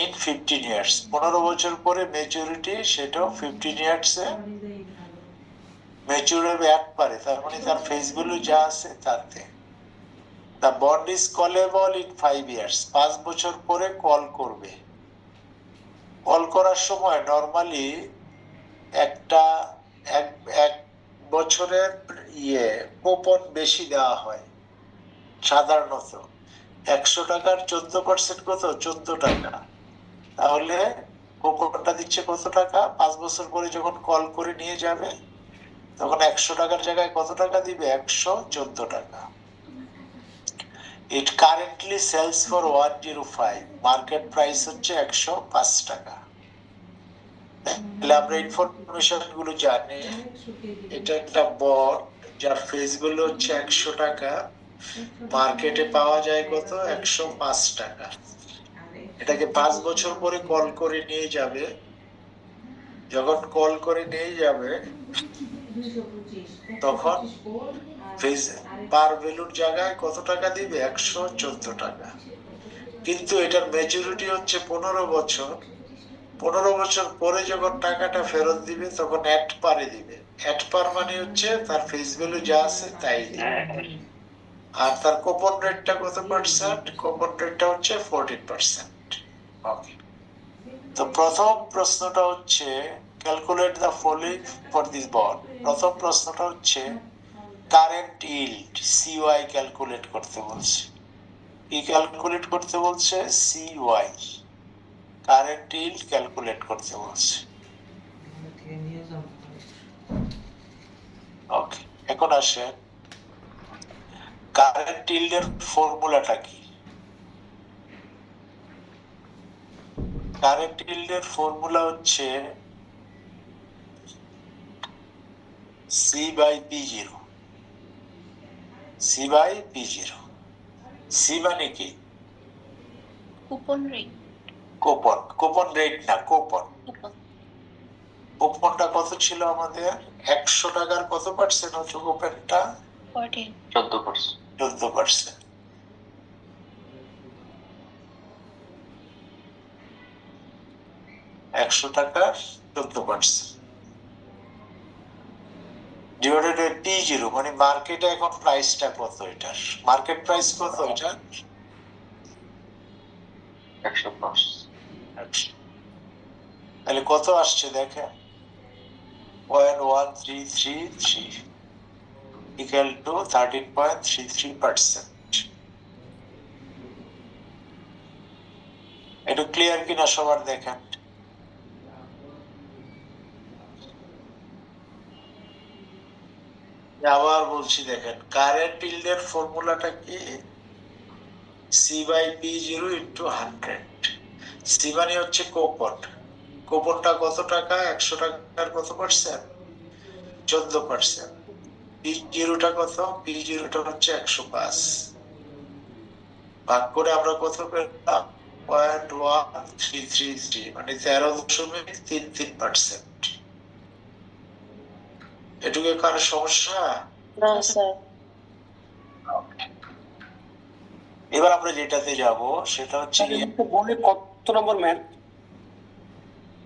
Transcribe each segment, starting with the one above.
In 15 years. 15 বছর পরে maturity, সেটাও 15 ইয়ার্সে ম্যাচুর হবে একবারে, তার মানে তার ফেস ভ্যালু যা আছে তাতে। The bond is callable in 5 years. 5 বছর পরে কল করবে। কল করার সময় নর্মালি একটা এক এক বছরের কুপন বেশি দেওয়া হয় সাধারণত। 100 টাকার 14% কত? 14 টাকা। তাহলে কুপনটা দিচ্ছে কত টাকা? 5 বছর পরে যখন কল করে নিয়ে যাবে তখন 100 টাকার জায়গায় কত টাকা দিবে? 114 টাকা। It currently sells for 105। Market price হচ্ছে 105 টাকা। তাহলে আমরা ইনফরমেশন গুলো জানি। এটা একটা বন্ড যার ফেস ভ্যালু হচ্ছে 100 টাকা, মার্কেটে পাওয়া যায় কত? 105 টাকা। এটাকে 5 বছর পরে কল করে নিয়ে যাবে। যখন কল করে নিয়ে যাবে তখন ফেস পার ভ্যালুর জায়গায় কত টাকা দিবে? 114 টাকা। কিন্তু এটার ম্যাচুরিটি হচ্ছে 15 বছর। 15 বছর পরে যখন টাকাটা ফেরত দিবে তখন অ্যাট পারে দিবে। অ্যাট পার মানে হচ্ছে তার ফেস ভ্যালু যা আছে তাই দিবে। আর তার কুপন রেটটা কত পার্সেন্ট? কুপন রেটটা হচ্ছে 14%। ওকে, তো প্রথম প্রশ্নটা হচ্ছে calculate the following for this bond. প্রথম প্রশ্নটা হচ্ছে কারেন্ট ইল্ড সিওয়াই ক্যালকুলেট করতে বলছে। কি ক্যালকুলেট করতে বলছে? সিওয়াই, কারেন্ট ইল্ড ক্যালকুলেট করতে বলছে। ওকে, এখন আসেন কারেন্ট ইল্ডের ফর্মুলাটা কি? কারেন্ট ইল্ডের ফর্মুলা হচ্ছে C by P zero. C by P zero. C মানে কি? Coupon rate. Coupon. Coupon rate না, কুপন। কুপন কুপনটা কত ছিল আমাদের? 100 টাকার কত পার্সেন্ট হচ্ছে কুপনটা? 14। 14%। 14%। 100 টাকার 14% ডিভাইডেড বাই পি জিরো, মানে মার্কেটে এখন প্রাইসটা কত এটার? মার্কেট প্রাইস কত এটা? 110। তাহলে কত আসছে দেখেন, 0.1333 equal to 13.33%। একটু ক্লিয়ার কিনা সবার দেখেন। আবার বলছি দেখেন, কারেন্ট ইল্ডের ফর্মুলাটা কি? C by P zero into 100। C মানে হচ্ছে কুপন। কুপনটা কত টাকা? 100 টাকার কত পার্সেন্ট? 14%। পি জিরোটা কত? পি জিরোটা হচ্ছে 105। ভাগ করে আমরা কত পেলাম? 0.1333, মানে 13.33%। এটুকু কারো সমস্যা? না স্যার। এবার আমরা যেটাতে যাব সেটা হচ্ছে বলে কত নম্বর ম্যাথ?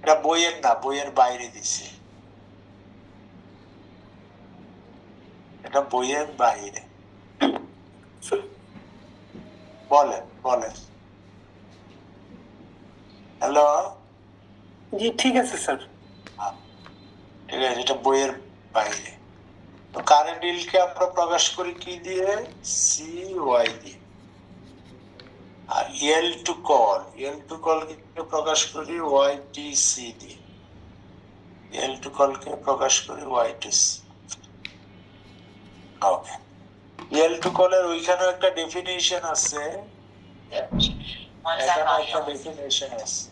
এটা বইয়ের না, বইয়ের বাইরে দিছে। এটা বইয়ের বাইরে। বলেন বলেন। হ্যালো, জি ঠিক আছে স্যার। ঠিক আছে, এটা বইয়ের বাইরে। তো কারেন্ট ইল্ডকে আমরা প্রকাশ করি কি দিয়ে? সি ওয়াই দিয়ে। আর yield to call, yield to call কে প্রকাশ করি ওয়াই টি সি দিয়ে। এল টু কল কে প্রকাশ করি ওয়াই টু সি। ওকে, এল টু কলের ওইখানে একটা ডেফিনিশন আছে, এখানে একটা ডেফিনিশন আছে।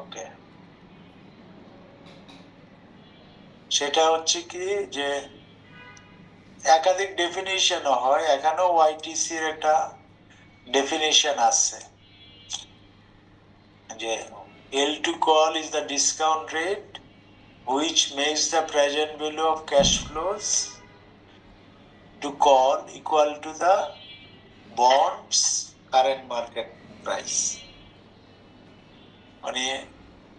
ওকে, সেটা হচ্ছে কি যে একাধিক ডেফিনিশনও হয়, এখানেও ওয়াইটিসি এর একটা ডেফিনিশন আছে যে yield to call is the discount rate which makes the present value of cash flows to call equal to the bonds current market price. মানে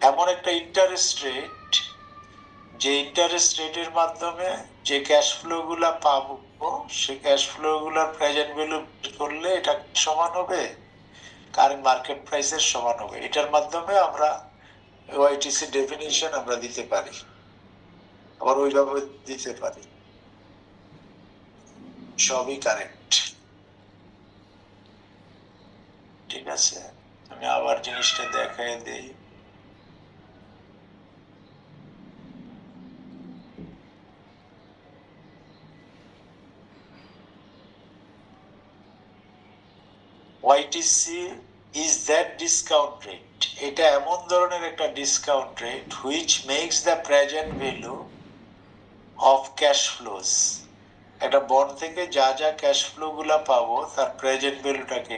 এমন একটা ইন্টারেস্ট রেট, যে ইন্টারেস্ট রেটের মাধ্যমে যে ক্যাশ ফ্লো গুলা পাবো, সেই ক্যাশ ফ্লো গুলার প্রেজেন্ট ভ্যালু করলে এটা সমান হবে কারেন্ট মার্কেট প্রাইসের সমান হবে। এটার মাধ্যমে আমরা ওয়াইটিসি ডেফিনিশন আমরা দিতে পারি, আবার ওইভাবে দিতে পারি, সবই কারেক্ট। ঠিক আছে, আমি আবার জিনিসটা দেখাই দেই। YTC is that discount rate, এটা এমন ধরনের একটা discount rate which makes the present value of cash flows, একটা বন্ড থেকে যা যা ক্যাশ ফ্লো গুলা পাবো তার প্রেজেন্ট ভ্যালুটাকে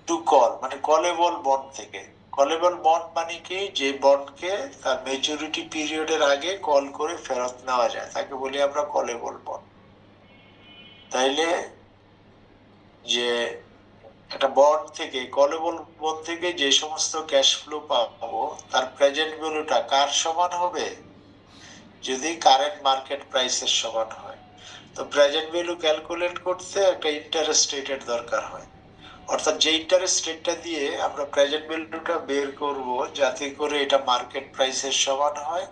টু কল, মানে কলেবল বন্ড থেকে। কলেবল বন্ড মানে কি, যে বন্ডকে তার ম্যাচুরিটি পিরিয়ডের আগে কল করে ফেরত নেওয়া যায় তাকে বলি আমরা কলেবল বন্ড। তাইলে যে একটা বন্ড থেকে, কলেবল বন্ড থেকে যে সমস্ত ক্যাশ ফ্লো পাবো তার প্রেজেন্ট ভ্যালুটা কার সমান হবে, যদি কারেন্ট মার্কেট প্রাইসের সমান হয়। তো প্রেজেন্ট ভ্যালু ক্যালকুলেট করতে একটা ইন্টারেস্ট রেটের দরকার হয়, অর্থাৎ যে ইন্টারেস্ট রেটটা দিয়ে আমরা প্রেজেন্ট ভ্যালুটা বের করব যাতে করে এটা মার্কেট প্রাইসের সমান হয়,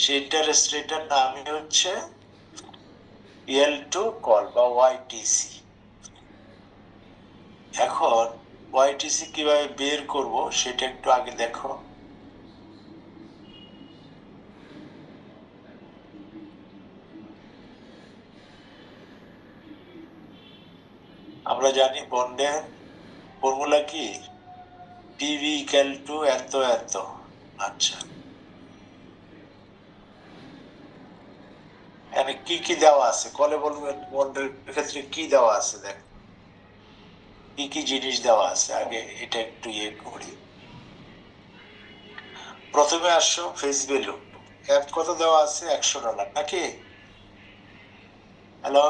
সেই ইন্টারেস্ট রেটের নামই হচ্ছে এল টু কল বা ওয়াইটিসি। এখন ওয়াইটিসি কিভাবে বের করব সেটা একটু আগে দেখো। আমরা জানি বন্ডের ফর্মুলা কি, পিভি ইকুয়াল টু এত এত। আচ্ছা, এখানে কি কি দেওয়া আছে, কলেবল বন্ডের ক্ষেত্রে কি দেওয়া আছে দেখ, কি কি জিনিস দেওয়া আছে। আগে এটা একটু ইয়ে করি। প্রথমে আসো ফেস ভ্যালু, কত দেওয়া আছে, $100 নাকি? হ্যালো,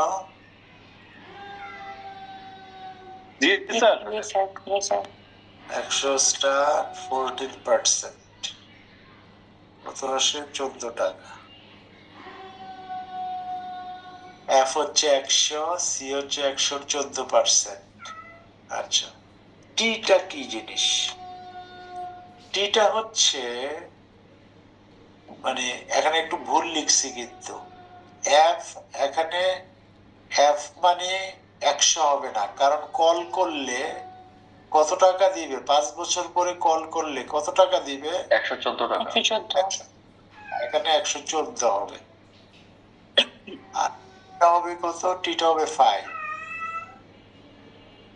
জি স্যার। 100 স্টার 14%, কত আসে, $14। এফ হচ্ছে 100, সি হচ্ছে 100, 14%। আচ্ছা, টিটা কি জিনিস? টিটা হচ্ছে, মানে এখানে একটু ভুল লিখছি কিন্তু, এফ এখানে এফ মানে 100 হবে না, কারণ কল করলে কত টাকা দিবে, 5 বছর পরে কল করলে কত টাকা দিবে, 114 টাকা। এখানে 114 হবে। আর টিটা হবে কত, টিটা হবে 5।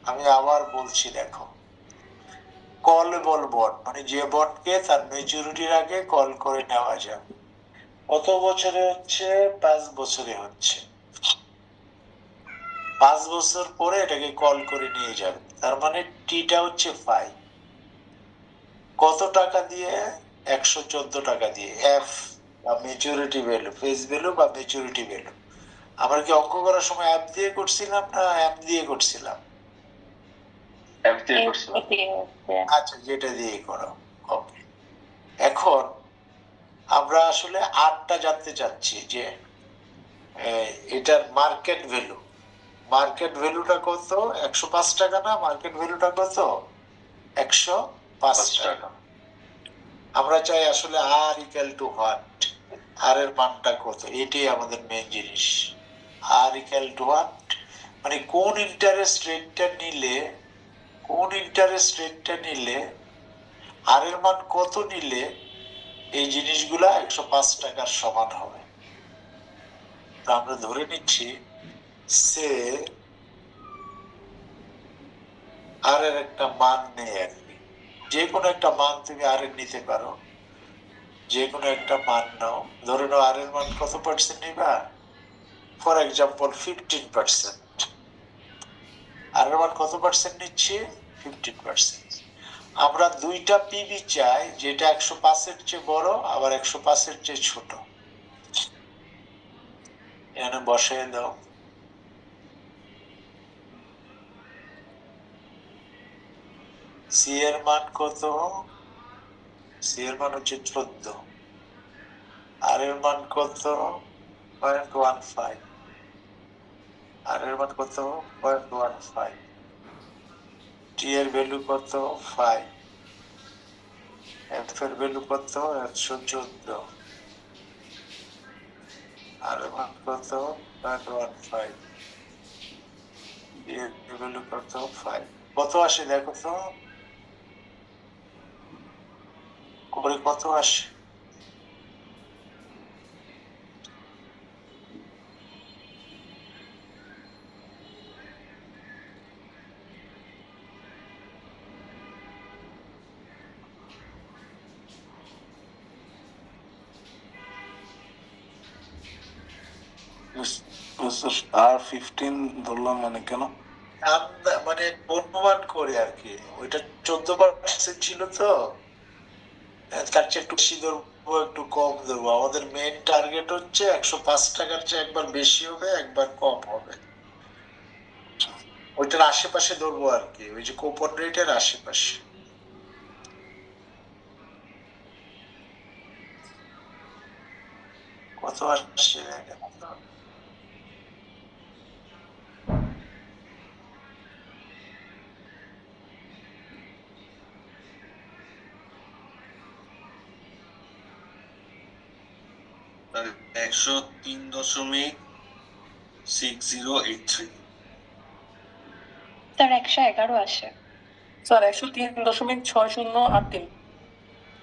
আমি আবার বলছি দেখো, কলেবল বন্ড মানে যে বন্ডকে তার ম্যাচুরিটির আগে কল করে নেওয়া যায়, কত বছরে হচ্ছে, 5 বছরে হচ্ছে। 5 বছর পরে এটাকে কল করে নিয়ে যাবে, তার মানে টিটা হচ্ছে 5। কত টাকা দিয়ে, 114 টাকা দিয়ে। এফ বা ম্যাচুরিটি ভ্যালু, ফেস ভ্যালু বা ম্যাচুরিটি ভ্যালু। আমরা কি অঙ্ক করার সময় অ্যাপ দিয়ে করছিলাম না অ্যাপ দিয়ে করছিলাম? অ্যাপ দিয়ে করছিলাম। আচ্ছা, যেটা দিয়ে করো। ওকে, এখন আমরা আসলে আরটা জানতে চাচ্ছি যে এটার মার্কেট ভ্যালু, মার্কেট ভ্যালুটা কত, 105 টাকা না, মার্কেট ভ্যালুটা কত, 105 টাকা। আমরা চাই আসলে আর ইকুয়াল টু হোয়াট, আর এর মানটা কত, এটাই আমাদের মেইন জিনিস। আর ইকুয়াল টু হোয়াট মানে কোন ইন্টারেস্ট রেটটা নিলে, কোন ইন্টারেস্ট রেটটা নিলে, আর এর মান কত নিলে এই জিনিসগুলা 105 টাকার সমান হবে। আমরা ধরে নিচ্ছি সে আর এর একটা মান নেই আর কি, যে কোনো একটা মান তুমি আর এর নিতে পারো, যে কোনো একটা মান নাও, ধরে নাও আর এর মান কত পার্সেন্ট নিবা, ফর এক্সাম্পল 15%। আর এর মান কত পার্সেন্ট নিচ্ছে, 15%। আমরা দুইটা পিবি চাই, যেটা 105-এর চেয়ে বড় আবার 105-এর চেয়ে ছোট। এখানে বসায় দাও। সি এর মান কত, সি এর মান হচ্ছে 14, আর এর মান কত 0.15, আর এর মান কত 0.15, টি এর ভ্যালু কত 5, এফ এর ভ্যালু কত 114, আর এর মান কত 0.15, এর ভ্যালু কত 5। কত আসে দেখো তো, করে কত আসে, আর 15 ধরলাম মানে কেন? মানে অনুমান করে আর কি, ওইটা 14% ছিল তো, তার চেয়ে একটু বেশি ধরবো একটু কম ধরবো। আমাদের মেইন টার্গেট হচ্ছে 105 টাকার চেয়ে একবার বেশি হবে একবার কম হবে, ওইটার আশেপাশে ধরবো আর কি, ওই যে কুপন রেটের আশেপাশে। কত আসছে দেখেন তো। স্যার 103.6083। স্যার 111 আসে। স্যার 103.6083।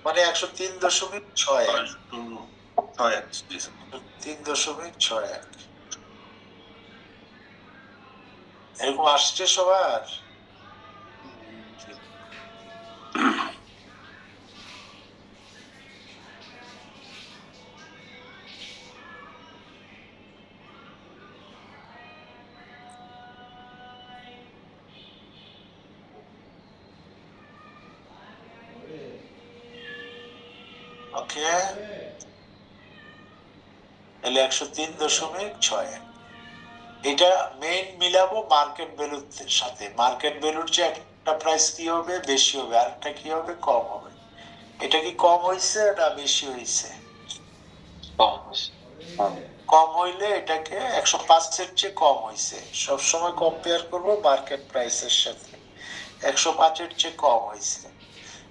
মানে 103.61, 3.61। 3.61 এরকম আসছে সবার। ওকে, তাহলে 103.61, এটা মেইন মিলাবো মার্কেট ভ্যালুর সাথে। মার্কেট ভ্যালুর চেয়ে একটা প্রাইস কি হবে, বেশি হবে, আর একটা কি হবে, কম হবে। এটা কি কম হইছে না বেশি হইছে? কম হইলে এটাকে 105-এর চেয়ে কম হইছে, সবসময় কম্পেয়ার করবো মার্কেট প্রাইসের সাথে। 105-এর চেয়ে কম হইছে,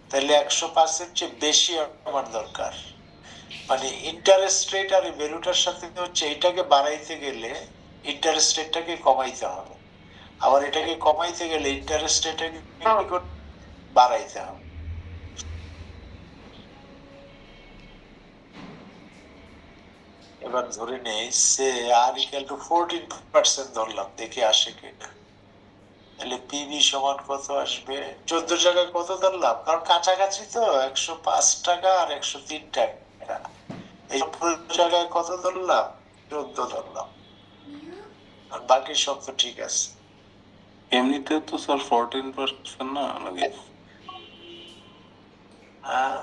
তাহলে 105-এর চেয়ে বেশি আমার দরকার। মানে ইন্টারেস্ট রেট আর ভ্যালুটার সাথে হচ্ছে, এটাকে বাড়াইতে গেলে ইন্টারেস্ট রেটটাকে কমাইতে হবে, আবার এটাকে কমাইতে গেলে ইন্টারেস্ট রেটটাকে বাড়াইতে হবে। এবার ধরে নেই সে আর ইকুয়াল টু 14% ধরলাম, দেখি আসে কিনা। তাহলে পিবি সমান কত আসবে, 14 জায়গায় কত ধরলাম, কারণ কাছাকাছি তো 105 টাকা আর 103 টাকা, এই জায়গায় কত ধরলাম, 14 ধরলাম, আর বাকি সব তো ঠিক আছে। এমনিতে তো স্যার 14% না লাগে। হ্যাঁ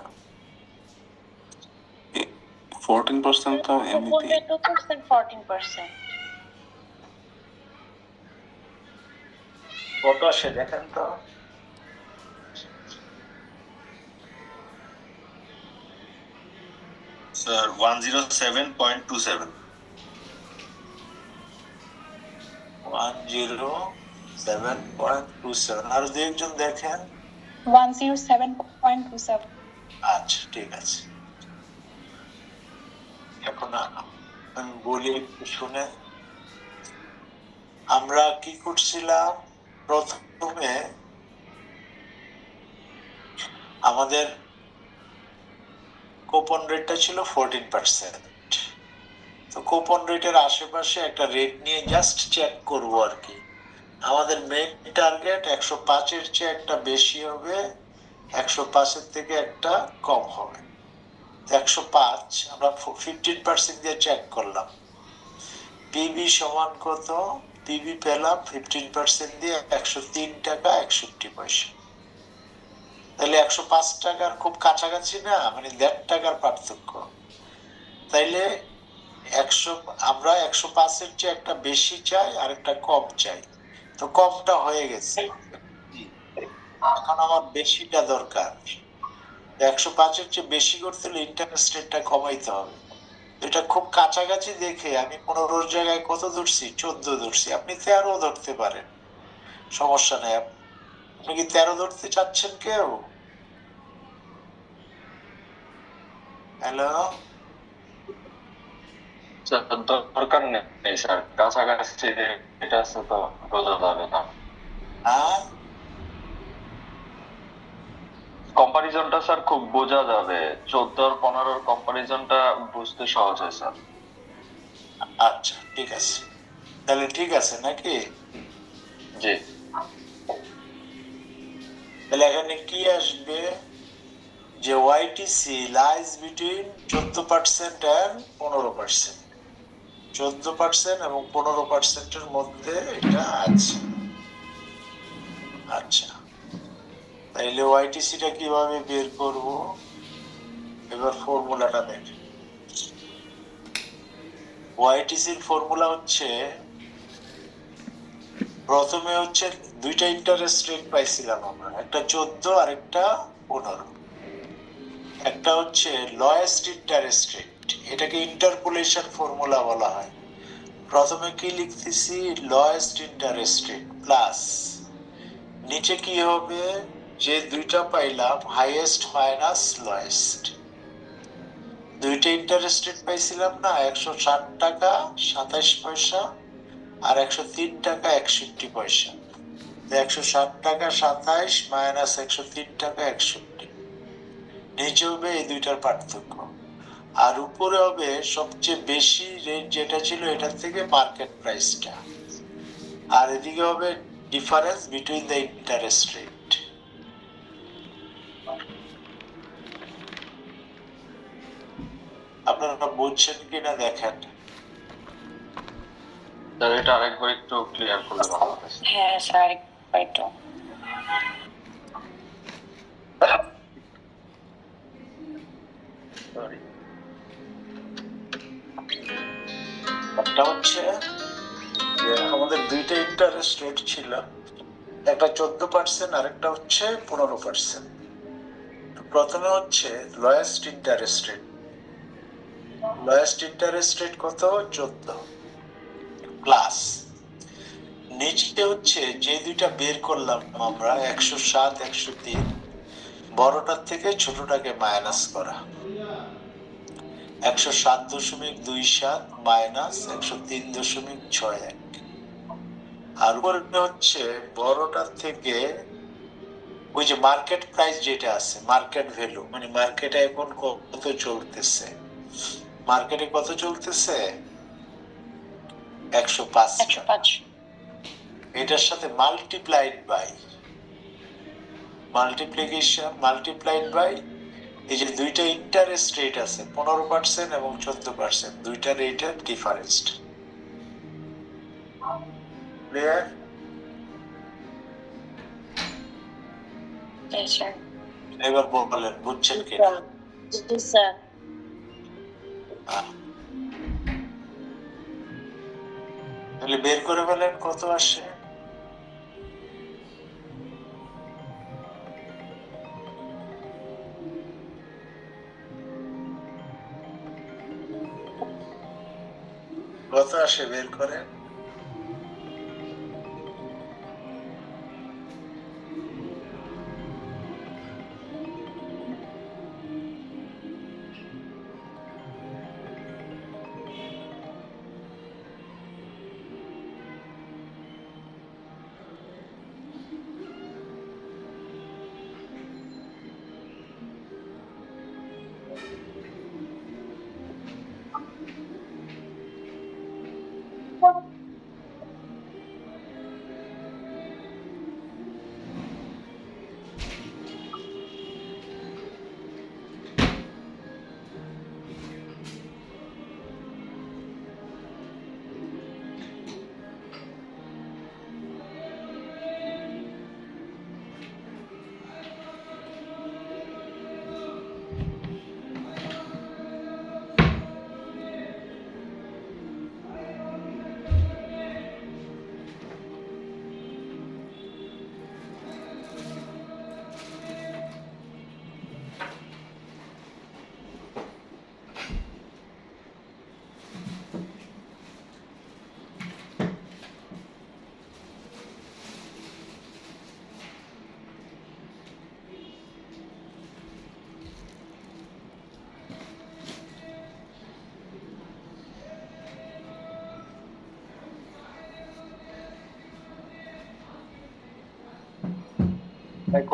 14% তো এমনিতেই। 14%। কত আসে দেখেন তো, স্যার 107.27। 107.27, আর দু একজন দেখেন। 107.27। আচ্ছা ঠিক আছে, এখন আমি বলি একটু শুনে। আমরা কি করছিলাম, প্রথমে আমাদের কুপন রেটটা ছিল 14%, তো কুপন রেটের আশেপাশে একটা রেট নিয়ে জাস্ট চেক করবো আর কি। আমাদের মেইন টার্গেট 105-এর চেয়ে একটা বেশি হবে 105-এর থেকে একটা কম হবে। 105 আমরা 15% দিয়ে চেক করলাম। পিবি সমান কত? পিবি পেলাম 15% দিয়ে 103 টাকা 61 পয়সা। তাহলে 105 টাকার খুব কাছাকাছি না, মানে 1.5 টাকার পার্থক্য। তাইলে আমরা 105-এর চেয়ে একটা বেশি চাই আর একটা কম চাই, তো কমটা হয়ে গেছে, এখন আমার বেশিটা দরকার। 105-এর চেয়ে বেশি করতে হলে ইন্টারেস্ট রেটটা কমাইতে হবে। এটা খুব কাছাকাছি দেখে আমি 15 জায়গায় কত ধরছি? 14 ধরছি। আপনি 13 ধরতে পারেন, সমস্যা নেই। আপনি কি 13 ধরতে চাচ্ছেন কেউ? হ্যালো, দরকার নেই স্যার, কাছাকাছি এটা আছে তো বোঝা যাবে না। হ্যাঁ কম্পারিজনটা স্যার খুব বোঝা যাবে, 14 আর 15 কম্পারিজনটা বুঝতে সহজ হয় স্যার। আচ্ছা ঠিক আছে, তাহলে ঠিক আছে নাকি? জি। তাহলে এখানে কি আসবে? যে ওয়াইটিসি লাইজ বিটুইন 14% and 15%, 14% এবং 15%-এর মধ্যে এটা আছে। আচ্ছা, তাইলে ওয়াইটিসিটা কিভাবে বের করব? এবার ফর্মুলাটা দেখ। ওয়াইটিসির ফর্মুলা হচ্ছে, প্রথমে হচ্ছে দুইটা ইন্টারেস্ট রেট পাইছিলাম আমরা, একটা 14 আর একটা 15। একটা হচ্ছে লয়েস্ট ইন্টারেস্ট রেট, এটাকে ইন্টারপোলেশন ফর্মুলা বলা হয়। প্রথমে কি লিখতেছি? লয়েস্ট ইন্টারেস্ট রেট প্লাস নিচে কি হবে? যে দুইটা পাইলাম হাইয়েস্ট মাইনাস লয়েস্ট। দুইটা ইন্টারেস্ট রেট পাইছিলাম না, 160 টাকা 27 পয়সা আর 103 টাকা 61 পয়সা। 160 টাকা 27 মাইনাস 103 টাকা 61, নিচে হবে এই দুইটার পার্থক্য, আর উপরে হবে সবচেয়ে বেশি রেট যেটা ছিল এটার থেকে মার্কেট প্রাইসটা, আর এদিকে হবে difference between the interest rate. আপনারা বুঝছেন কিনা দেখেন। স্যার এটা আরেকবার একটু ক্লিয়ার করলে ভালো হবে। হ্যাঁ স্যার, একটু সরি। একটা হচ্ছে যে আমাদের দুইটা ইন্টারেস্ট রেট ছিল, একটা 14% আর একটা হচ্ছে 15%। প্রথমে হচ্ছে lowest interest rate. Lowest interest rate কত? 14 প্লাস নিচে হচ্ছে যে দুইটা বের করলাম আমরা, 107 103, বড়টার থেকে ছোটটাকে মাইনাস করা, 107.27 মাইনাস 103.61, আর উপরে হচ্ছে বড়টার থেকে ওই যে মার্কেট প্রাইস যেটা আছে, মার্কেট ভ্যালু, মানে মার্কেটে এখন কত চলতেছে, মার্কেটে কত চলতেছে? 105 টাকা। 105। এটার সাথে মাল্টিপ্লাইড বাই এই যে দুইটা ইন্টারেস্ট রেট আছে, 15% এবং 14%, দুইটা রেটের ডিফারেন্স। ক্লিয়ার? জি স্যার। এবার বলেন বুঝছেন কিনা? জি স্যার। তাহলে বের করে ফেলেন কত আসে। কত আসে বের করেন।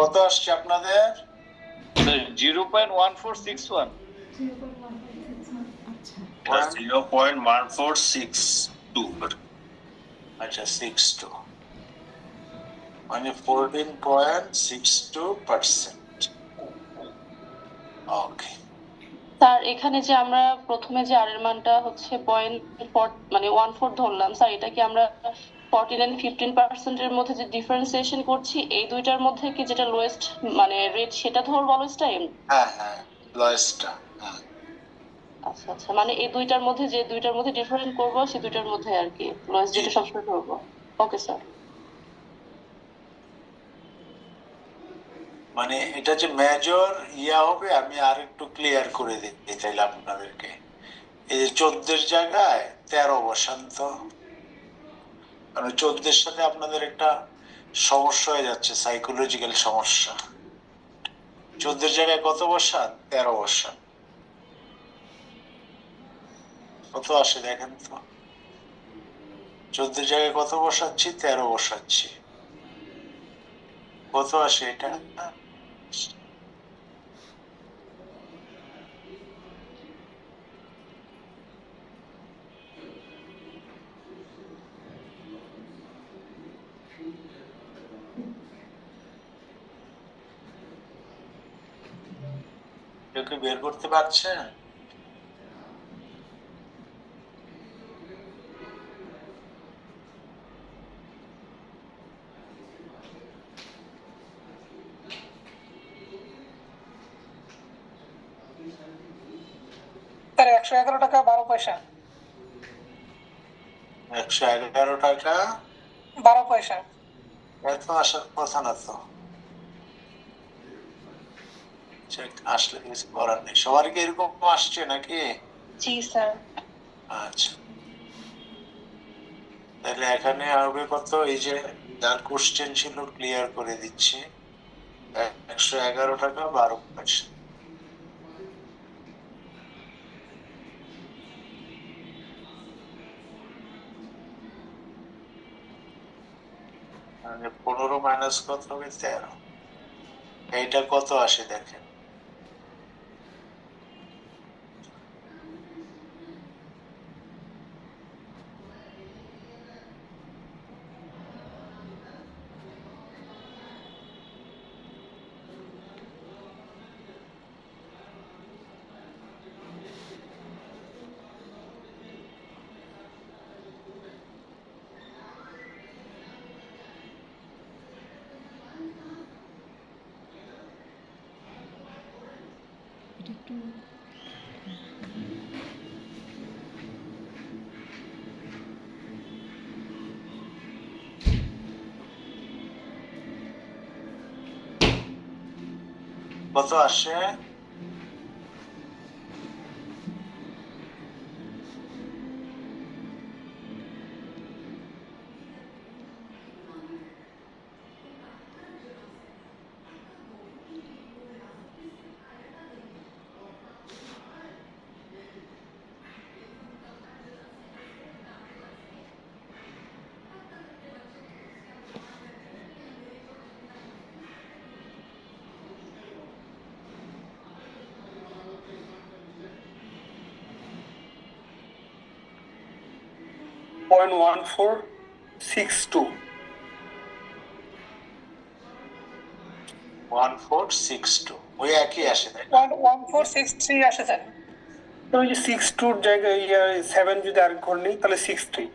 কত আসছে আপনাদের? 0.1461। 0.1462 আচ্ছা 62 মানে 14.62%। ওকে। স্যার এখানে যে আমরা প্রথমে যে আর এর মানটা হচ্ছে 0.4 মানে 1/4 ধরলাম স্যার, এটা কি আমরা 14 and 15% মধ্যে যে ডিফারেন্সিয়েশন করছি এই দুইটার মধ্যে কি যেটা লোয়েস্ট মানে রেট সেটা ধরবো অলওয়েজ টাইম? হ্যাঁ লয়েস্টটা। আচ্ছা আচ্ছা, মানে এই দুইটার মধ্যে যে দুইটার মধ্যে ডিফারেন্ট করবো সেই দুইটার মধ্যে আর কি লোয়েস্ট যেটা সবসময় ধরবো। Okay sir. মানে এটা যে মেজর হবে আমি আর একটু ক্লিয়ার করে দিতে চাইলাম আপনাদেরকে। এই যে 14 জায়গায় 13 বসান তো, কারণ 14 সাথে আপনাদের একটা সমস্যা হয়ে যাচ্ছে, সাইকোলজিক্যাল সমস্যা। 14 জায়গায় কত বসান? 13 বসান। কত আসে দেখেন তো। 14 জায়গায় কত বসাচ্ছি? 13 বসাচ্ছি। কত আসে এটা? কেউ কি বের করতে পারছেন? স্যার 111 টাকা 12 পয়সা। 111 টাকা 12 পয়সা। এত আসার কথা না তো। আসলে কিছু করার নেই, সবার কি এরকম আসছে নাকি? জি স্যার। আচ্ছা, তাহলে এখানে হবে কত? এই যে যার কোশ্চেন ছিল ক্লিয়ার করে দিচ্ছি। 111 টাকা 12 পয়সা। মানে 15 মাইনাস কত হবে? 13। এইটা কত আসে দেখেন। কত আসে? পয়েন্ট 1462। 1462 ওই একই আসে তাই না? 1463 আসে স্যার। ওই যে 62 জায়গায় 7 যদি আর ঘর নেই তাহলে 63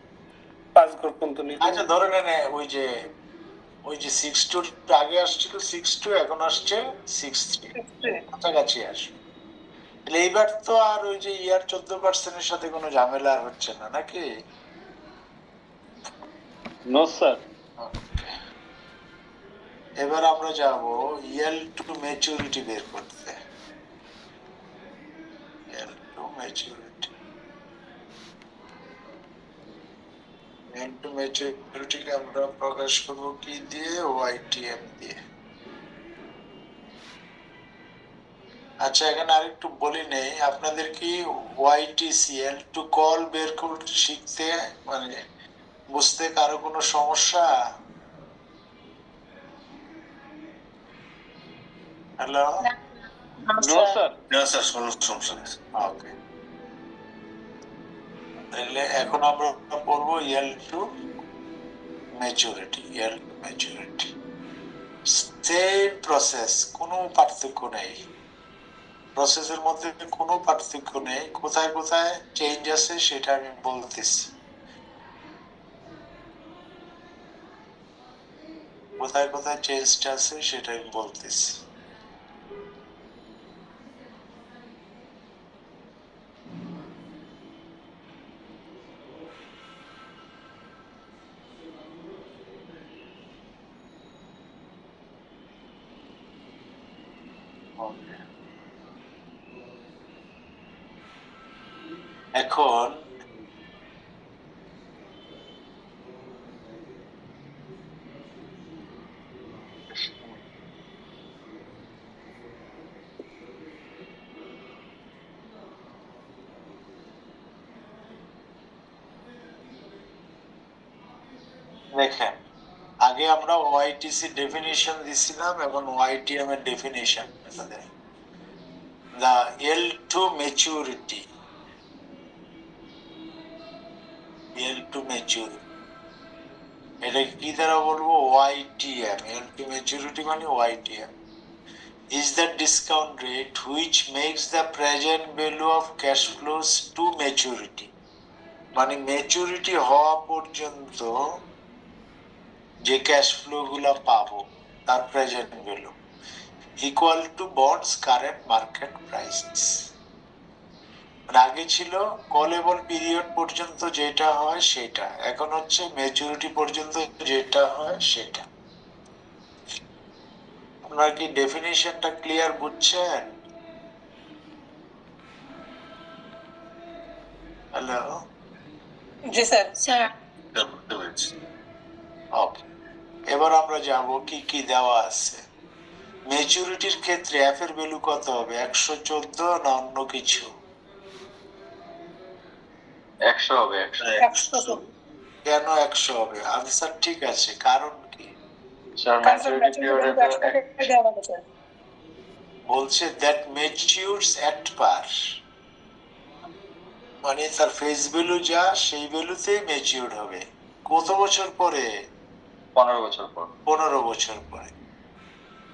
5 ঘর পর্যন্ত নেই। আচ্ছা ধরে নেন ওই যে 62 আগে আসছিল 62, এখন আসছে 63, কাছাকাছি আসবে। তাহলে এইবার তো আর ওই যে 14% সাথে কোনো ঝামেলা আর হচ্ছে না নাকি? No sir. এবার আমরা যাব ইয়েল টু ম্যাচুরিটি বের করতে। Yield to maturity, yield to ম্যাচুরিটিকে আমরা প্রকাশ করব কি দিয়ে? ওয়াইটিএম দিয়ে। আচ্ছা এখানে আরেকটু বলি নেই, আপনাদের কি ওয়াইটিসিএল টু কল বের করতে শিখতে মানে বুঝতে কারো কোনো সমস্যা? Hello, no sir. না স্যার কোনো সমস্যা নেই। ওকে, তাহলে এখন আমরা পড়বো year to maturity. Same process, কোনো পার্থক্য নেই, প্রসেসের মধ্যে কোনো পার্থক্য নেই। কোথায় কোথায় চেঞ্জ আছে সেটা আমি বলতেছি, কোথায় কোথায় চেঞ্জটা আছে সেটা আমি বলতেছি। Okay. এখন দেখেন, আগে আমরা ওয়াইটিসি ডেফিনিশন দিছিলাম, এখন ওয়াইটিএম এর ডেফিনিশন। The L2 maturity, এটা কি দ্বারা বলবো? YTM, L2 maturity মানে YTM is the discount rate which makes the present value of cash flows to maturity, মানে ম্যাচুরিটি হওয়া পর্যন্ত যে ক্যাশ ফ্লো গুলা পাবো তার present value equal to bonds current market price. আগে ছিল কলেবল পিরিয়ড পর্যন্ত যেটা হয় সেটা, এখন হচ্ছে ম্যাচুরিটি পর্যন্ত যেটা হয় সেটা। আপনারা কি ডেফিনিশনটা ক্লিয়ার বুঝছেন? হ্যালো, জি স্যার। স্যার বুঝতে পেরেছি। ওকে, এবার আমরা যাব কি কি দেওয়া আছে। ম্যাচুরিটির ক্ষেত্রে এফ এর ভ্যালু কত হবে? 114 না অন্য কিছু? 100 হবে। 100 কেন 100 হবে? আনসার ঠিক আছে, কারণ কি? স্যার ম্যাচুরিটি পিরিয়ডে বলছে দ্যাট ম্যাচিউরস এট পার, মানে তার ফেস ভ্যালু যা সেই ভ্যালুতেই ম্যাচিউর হবে। কত বছর পরে? 15 বছর পর। 15 বছর পরে।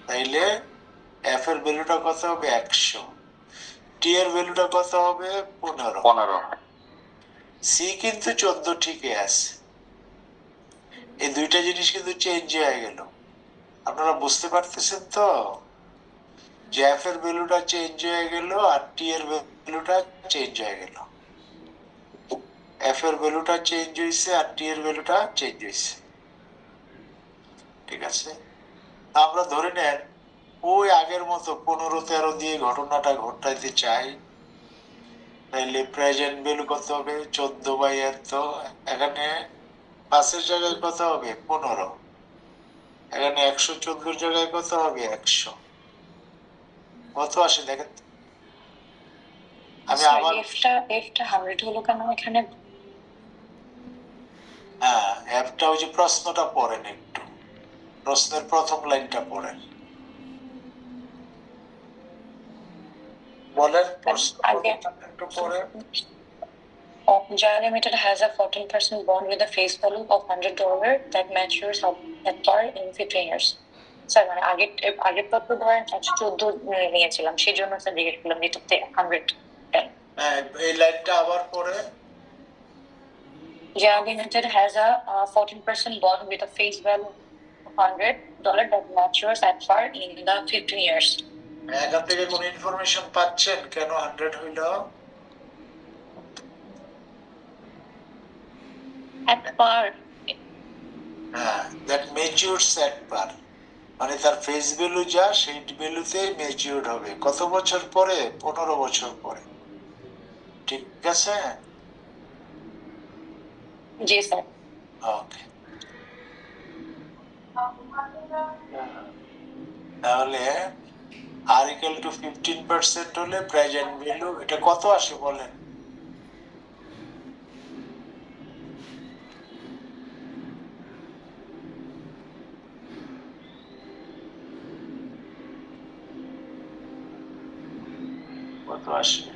তাইলে এফ এর ভ্যালুটা কত হবে? 100। টি এর ভ্যালুটা কত হবে? 15। সি কিন্তু 14 ঠিকই আছে। এই দুইটা জিনিস কিন্তু চেঞ্জ হয়ে গেল। আপনারা বুঝতে পারতেছেন তো যে এফ এর ভ্যালুটা চেঞ্জ হয়ে গেল আর টি এর ভ্যালুটা চেঞ্জ হয়ে গেল। এফ এর ভ্যালুটা চেঞ্জ হয়েছে আর টি এর ভ্যালুটা চেঞ্জ হয়েছে, ঠিক আছে? আমরা ধরে নেন ওই আগের মতো 15-13 দিয়ে ঘটনাটা ঘটাইতে চাই, তাইলে প্রেজেন্ট ভ্যালু কত হবে? 14/এত। এখানে 5-এর জায়গায় কত হবে? 15। এখানে 114 জায়গায় কত হবে? 100। কত আসে দেখেন? আমি আবার এফটা 100 হলো কেন এখানে? হ্যাঁ, অ্যাপটা ওই যে প্রশ্নটা পড়েন, একটু প্রশ্নের প্রথম লাইনটা পড়েন, বলেন প্রশ্ন একটু পড়েন। Jaya Limited has a 14% bond with a face value of $100 that matures at par in 15 years. Sir মানে আগের তথ্য ধরেন 114 নিয়েছিলাম, সেই জন্য স্যার জিজ্ঞেস করলাম যেটাতে 100। হ্যাঁ, এই লাইনটা আবার পড়েন। Jaya Limited has a 14% bond with a face value of $100 that matures at par in the 15 years. এখান থেকে কোন ইনফরমেশন পাচ্ছেন কেন 100 হইল? At par. হ্যাঁ, দ্যাট ম্যাচিউরস এট পার, মানে তার ফেস ভ্যালু যা সেই ভ্যালুতে ম্যাচিউরড হবে। কত বছর পরে? 15 বছর পরে, ঠিক আছে? জি স্যার। ওকে, তাহলে আর ইকুয়াল টু 15% হলে প্রেজেন্ট ভ্যালু এটা কত আসে বলেন? কত আসবে?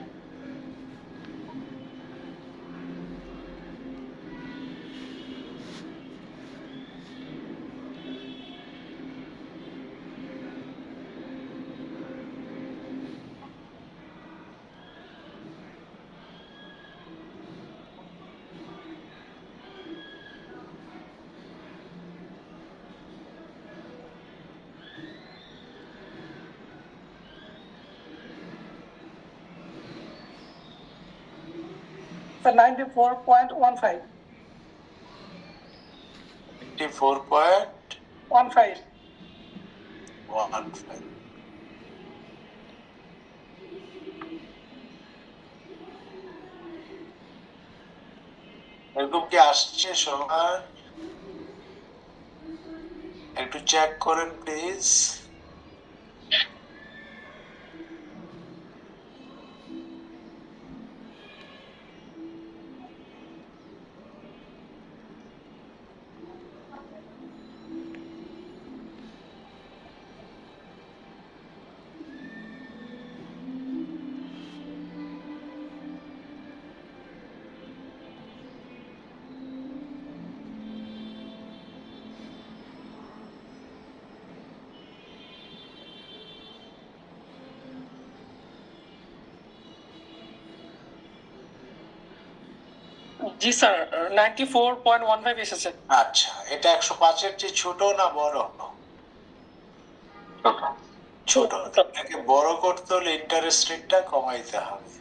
Sir, 94.15. 94.15। 15. এরকম কি আসছে সবার? একটু চেক করেন প্লিজ। জি স্যার, 94.15 এসেছে। আচ্ছা, এটা 105-এর চেয়ে ছোট না বড়? ছোট। এটাকে বড় করতে হলে ইন্টারেস্ট রেটটা কমাইতে হবে।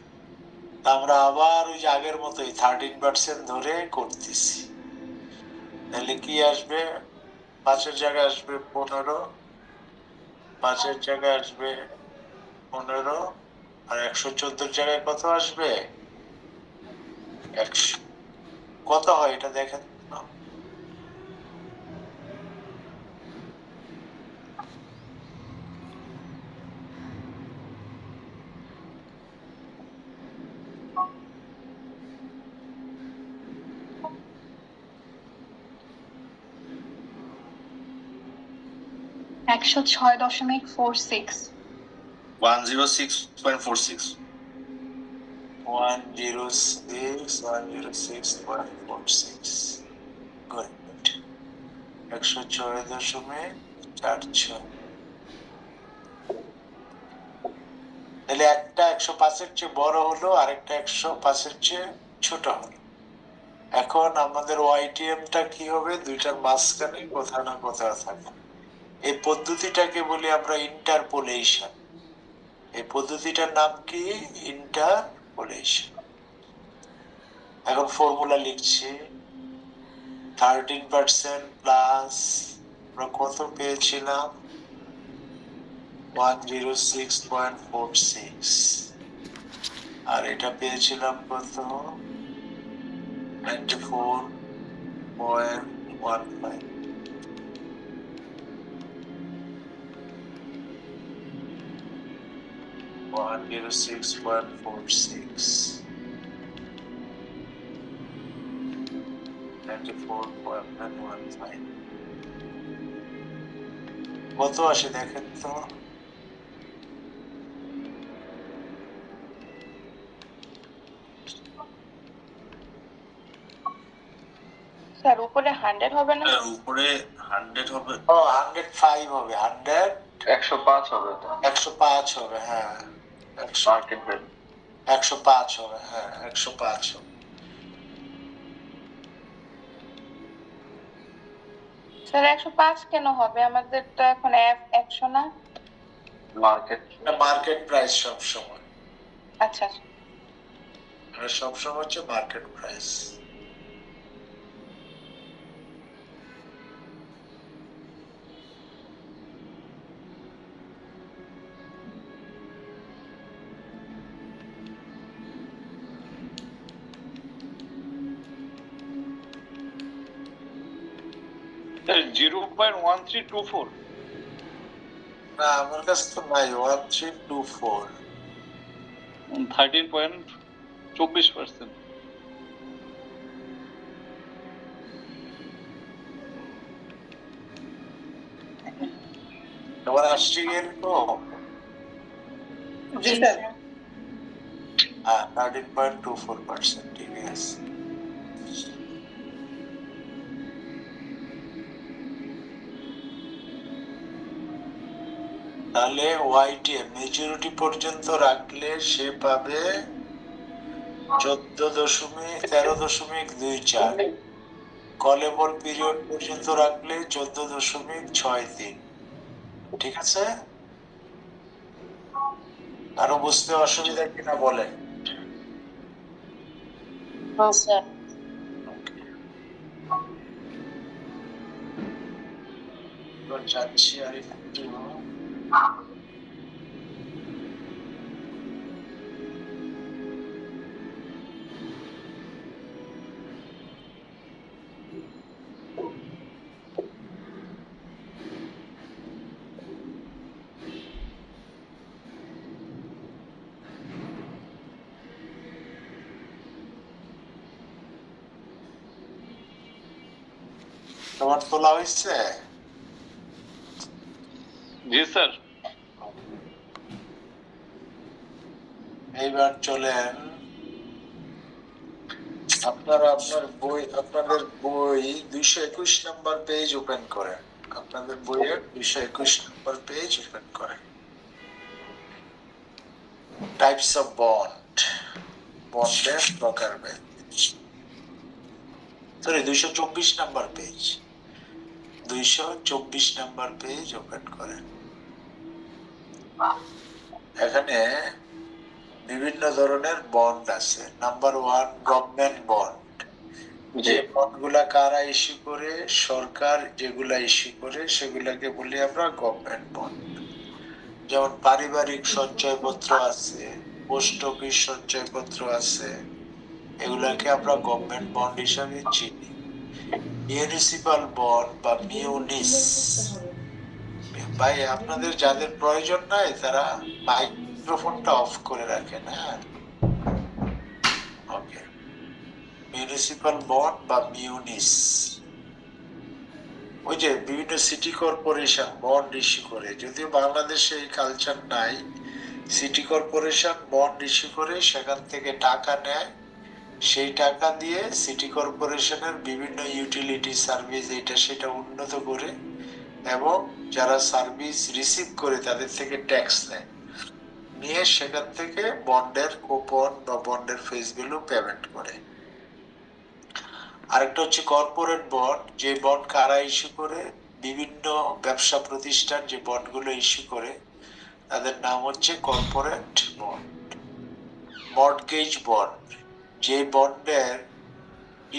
তা আমরা আবার ওই যে আগের মতোই 13% ধরে করতেছি। তাহলে কি আসবে? 5-এর জায়গায় আসবে 15, 5-এর জায়গায় আসবে 15, আর 114-এর জায়গায় কত আসবে? 100। কত হয় এটা দেখেন তো। একশো 6.46। 106.46। 106.46। গুড। 106.46। তাহলে একটা 105-এর চেয়ে বড় হলো, আরেকটা 105-এর চেয়ে ছোট হলো। এখন আমাদের ওয়াইটিএমটা কি হবে? দুইটার মাঝখানে কোথাও না কোথাও থাকে। এই পদ্ধতিটাকে বলি আমরা ইন্টারপোলেশন। এই পদ্ধতিটার নাম কি? ইন্টারপোলেশন। এখন ফর্মুলা লিখছি। 13% প্লাস আমরা কত পেয়েছিলাম? 106.46। আর এটা পেয়েছিলাম কত? 94.15। 106.46, 94.15। কত আসে দেখেন তো? স্যার উপরে 100 হবে না? উপরে 100 হবে। ও 105 হবে। 105 হবে তো 105 হবে। হ্যাঁ, মার্কেট ভ্যালু। 105 হবে। হ্যাঁ, 105 হবে। স্যার 105 কেন হবে? আমাদের তো এখন 100 না। মার্কেট মার্কেট প্রাইস সব সময়। আচ্ছা, সব সময় হচ্ছে মার্কেট প্রাইস। স্যার 0.1324। না, আমার কাছে তো নাই 1324। 13.24%। তোমার আসছে এরকম? জি স্যার। 13.24%, ঠিক আছে। তাহলে ওয়াইটি মেচুরিটি পর্যন্ত রাখলে সে পাবে 13.24, কলেবল পিরিয়ড পর্যন্ত রাখলে 14.63, ঠিক আছে। আরো বুঝতে অসুবিধা কিনা বলেন। স্যার এবার যাচ্ছি আর একটু তোমার তোলা হয়েছে? জি স্যার। এইবার চলেন আপনাদের বই 221 নম্বর পেজ ওপেন করেন। আপনাদের বইয়ের 221 নম্বর পেজ ওপেন করেন। টাইপস অফ বন্ড, বন্ডের প্রকারভেদ। সরি, 224 নম্বর পেজ, 224 নম্বর পেজ ওপেন করেন। এখানে বিভিন্ন ধরনের বন্ড আছে। Number 1, government bond. যে বন্ডগুলা কারা ইস্যু করে? সরকার যেগুলা ইস্যু করে সেগুলাকে বলি আমরা গভর্নমেন্ট বন্ড। যেমন পারিবারিক সঞ্চয়পত্র আছে, পোস্ট অফিস সঞ্চয়পত্র আছে, এগুলাকে আমরা গভর্নমেন্ট বন্ড হিসাবে চিনি। মিউনিসিপাল বন্ড বা মিউনিস, ভাই আপনাদের যাদের প্রয়োজন নাই তারা মাইক্রোফোনটা অফ করে রাখেন। হ্যাঁ, ওকে। মিউনিসিপাল বন্ড বা মিউনিস, ওই যে বিভিন্ন সিটি কর্পোরেশন বন্ড ইস্যু করে, যদিও বাংলাদেশে এই কালচার নাই। সিটি কর্পোরেশন বন্ড ইস্যু করে সেখান থেকে টাকা নেয়, সেই টাকা দিয়ে সিটি কর্পোরেশনের বিভিন্ন ইউটিলিটি সার্ভিস এটা সেটা উন্নত করে, এবং যারা সার্ভিস রিসিভ করে তাদের থেকে ট্যাক্স নেয়, নিয়ে সেখান থেকে বন্ডের কুপন বা বন্ডের ফেস ভ্যালু পেমেন্ট করে। আরেকটা হচ্ছে কর্পোরেট বন্ড। যে বন্ড কারা ইস্যু করে? বিভিন্ন ব্যবসা প্রতিষ্ঠান যে বন্ডগুলো ইস্যু করে তাদের নাম হচ্ছে কর্পোরেট বন্ড। মর্টগেজ বন্ড, যে বন্ডের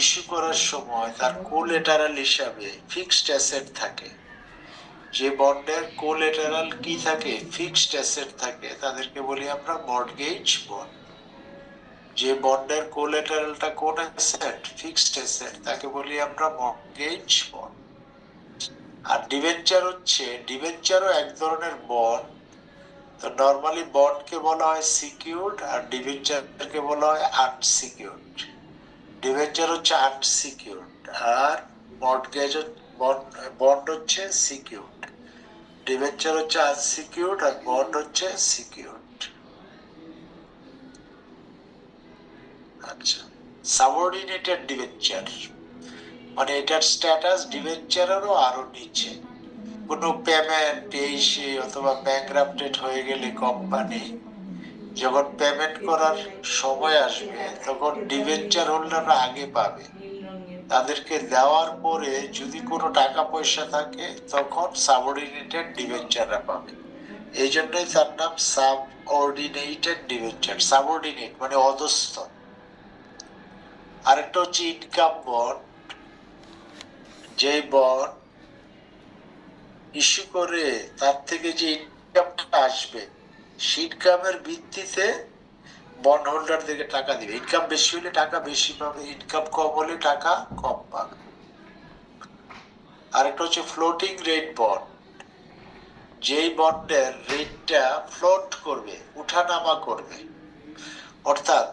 ইস্যু করার সময় তার কোলেটারাল হিসাবে ফিক্সড অ্যাসেট থাকে, যে বন্ডের কোলেটারাল কি থাকে? ফিক্সড অ্যাসেট থাকে, তাদেরকে বলি আমরা মর্টগেজ বন্ড। যে বন্ডের কোলেটারালটা কোন অ্যাসেট? ফিক্সড অ্যাসেট, তাকে বলি আমরা মর্টগেজ বন্ড। আর ডিবেঞ্চার হচ্ছে, ডিবেঞ্চারও এক ধরনের বন্ড। তো নরমালি বন্ডকে বলা হয় সিকিউরড আর ডিবেঞ্চারকে বলা হয় আনসিকিউরড। ডিবেঞ্চার হচ্ছে আনসিকিউরড আর মর্টগেজ বন্ড হচ্ছে সিকিউরড। ডিবেঞ্চার হচ্ছে আনসিকিউরড আর বন্ড হচ্ছে সিকিউরড। আচ্ছা, সাবঅর্ডিনেটেড ডিবেঞ্চার মানে এটার স্ট্যাটাস ডিবেঞ্চারেরও আরো নিচে। কোনো পেমেন্ট এসে অথবা ব্যাংকরাপ্টেড হয়ে গেলে কোম্পানি যখন পেমেন্ট করার সময় আসবে তখন ডিবেঞ্চার হোল্ডাররা আগে পাবে, তাদেরকে দেওয়ার পরে যদি কোনো টাকা পয়সা থাকে তখন সাবঅর্ডিনেটেড ডিবেঞ্চাররা পাবে। এই জন্যই তার নাম সাবঅর্ডিনেটেড ডিবেঞ্চার। সাবঅর্ডিনেট মানে অধস্থ। আরেকটা হচ্ছে ইনকাম বন্ড। যে বন্ড ইস্যু করে তার থেকে যে ইনকামটা আসবে সেই ইনকামের ভিত্তিতে বন্ড হোল্ডার থেকে টাকা দিবে। ইনকাম বেশি হলে টাকা বেশি পাবে, ইনকাম কম হলে টাকা কম পাবে। আরেকটা হচ্ছে ফ্লোটিং রেট বন্ড। যেই বন্ডের রেটটা ফ্লোট করবে, উঠানামা করবে, অর্থাৎ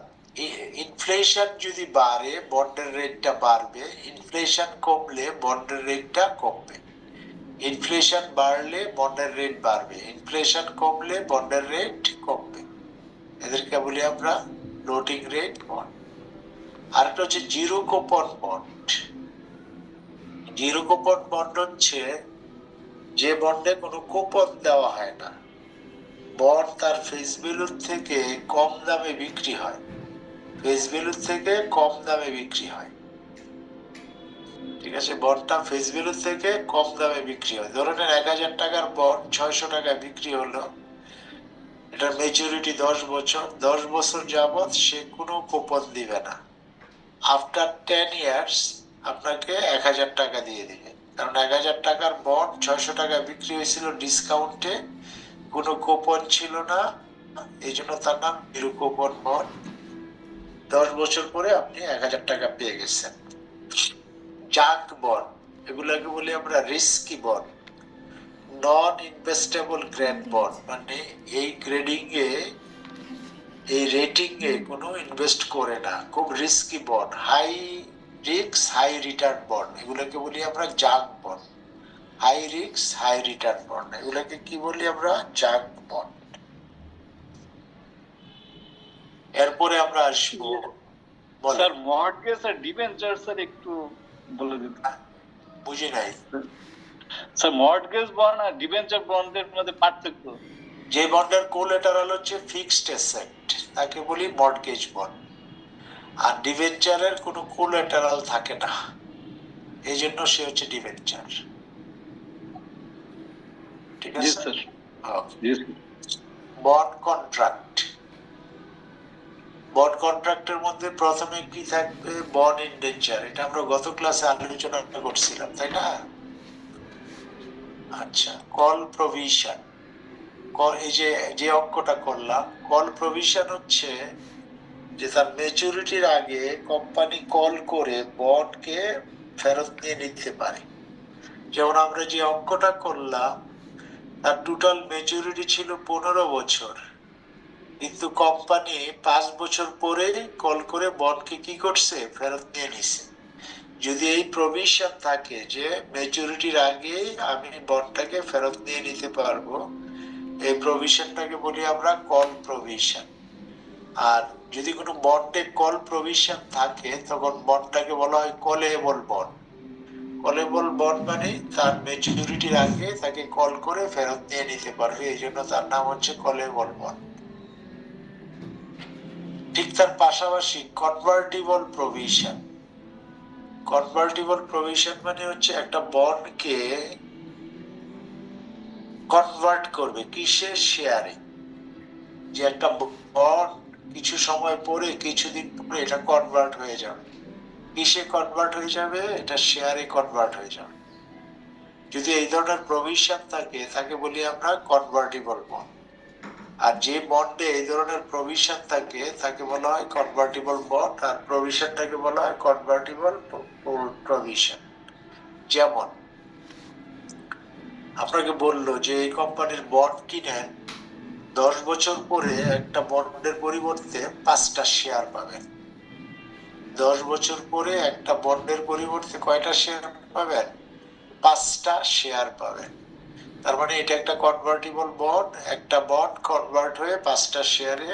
ইনফ্লেশন যদি বাড়ে বন্ডের রেটটা বাড়বে, ইনফ্লেশন কমলে বন্ডের রেটটা কমবে। ইনফ্লেশন বাড়লে বন্ডের রেট বাড়বে, ইনফ্লেশন কমলে বন্ডের রেট কমবে। এদেরকে বলি আমরা ফ্লোটিং রেট বন্ড। আরেকটা হচ্ছে zero coupon bond. Zero coupon bond হচ্ছে যে বন্ডে কোনো কুপন দেওয়া হয় না, বন্ড তার ফেস ভ্যালুর থেকে কম দামে বিক্রি হয়, ফেস ভ্যালুর থেকে কম দামে বিক্রি হয়। ঠিক আছে, বন্ডটা ফেস ভ্যালুর থেকে কম দামে বিক্রি হয়। ধরে নেন 1000 টাকার বন্ড 600 টাকায় বিক্রি হলো, এটা ম্যাচুরিটি 10 বছর, 10 বছর যাবত সে কোনো কুপন দিবে না। আফটার 10 ইয়ার্স আপনাকে 1000 টাকা দিয়ে দিবে, কারণ 1000 টাকার বন্ড 600 টাকায় বিক্রি হয়েছিল ডিসকাউন্টে, কোনো কুপন ছিল না, এই জন্য তার নাম জিরো কুপন বন্ড। 10 বছর পরে আপনি 1000 টাকা পেয়ে গেছেন। জাঙ্ক বন্ড, এগুলাকে বলি আমরা রিস্কি বন্ড, নন ইনভেস্টেবল গ্রেড বন্ড, মানে এই গ্রেডিং এ, এই রেটিং এ কোনো ইনভেস্ট করে না, খুব risky bond, high risk high return bond, এগুলোকে বলি আমরা junk bond. High risk high return bond, এগুলোকে কি বলি আমরা? Junk bond. এরপরে আমরা আসবো, স্যার মর্টগেজ আর ডিবেঞ্চার স্যার একটু বলে দিন। বুঝি নাই স্যার মর্টগেজ বন্ড আর ডিবেঞ্চার বন্ডের মধ্যে পার্থক্য। যে বন্ডের কোলেটারাল হচ্ছে ফিক্সড অ্যাসেট তাকে বলি মর্টগেজ বন্ড, আর ডিবেঞ্চারের কোনো কোলেটারাল থাকে না, এই জন্য সে হচ্ছে ডিবেঞ্চার। ঠিক আছে স্যার। বন্ড কন্ট্রাক্ট, বন্ড কন্ট্রাক্টের মধ্যে প্রথমে কি থাকবে? বন্ড ইনডেঞ্চার, এটা আমরা গত ক্লাসে আলোচনা করছিলাম, তাই না? আচ্ছা, কল প্রভিশন, এই যে অঙ্কটা করলাম, কল প্রভিশন হচ্ছে যে তার ম্যাচুরিটির আগে কোম্পানি কল করে বন্ডকে ফেরত নিয়ে নিতে পারে। যেমন আমরা যে অঙ্কটা করলাম, তার টোটাল ম্যাচুরিটি ছিল 15 বছর, কিন্তু কোম্পানি 5 বছর পরে কল করে বন্ডকে কি করছে? ফেরত নিয়ে নিছে। যদি এই প্রভিশন থাকে যে ম্যাচুরিটির আগে আমি বন্ডটাকে ফেরত নিয়ে নিতে পারবো, এই প্রভিশনটাকে বলি আমরা কল প্রভিশন। আর যদি কোনো বন্ডে কল প্রভিশন থাকে তখন বন্ডটাকে বলা হয় কলেবল বন্ড। কলেবল বন্ড মানে তার ম্যাচুরিটির আগে তাকে কল করে ফেরত নিয়ে নিতে পারবে, এই জন্য তার নাম হচ্ছে কলেবল বন্ড। ঠিক তার পাশাপাশি কনভার্টিবল প্রভিশন, কনভার্টিবল প্রভিশন মানে হচ্ছে একটা বন্ডকে কনভার্ট করবে কিসে? শেয়ারে। যে একটা বন্ড কিছু সময় পরে, কিছুদিন পরে এটা কনভার্ট হয়ে যাবে, কিসে কনভার্ট হয়ে যাবে? এটা শেয়ারে কনভার্ট হয়ে যাবে। যদি এই ধরনের প্রভিশন থাকে তাকে বলি আমরা কনভার্টিবল বন্ড। আর যে বন্ডে এই ধরনের প্রভিশন থাকে তাকে বলা হয় কনভার্টিবল বন্ড, আর প্রভিশনটাকে বলা হয় কনভার্টিবল প্রভিশন। যেমন আপনাকে বললো যে এই কোম্পানির বন্ড কিনেন, 10 বছর পরে একটা বন্ডের পরিবর্তে 5টা শেয়ার পাবেন। 10 বছর পরে একটা বন্ডের পরিবর্তে কয়টা শেয়ার পাবেন? 5টা শেয়ার পাবেন। তার মানে এটা একটা কনভার্টিবল বন্ড, একটা বন্ড কনভার্ট হয়ে 5টা শেয়ারে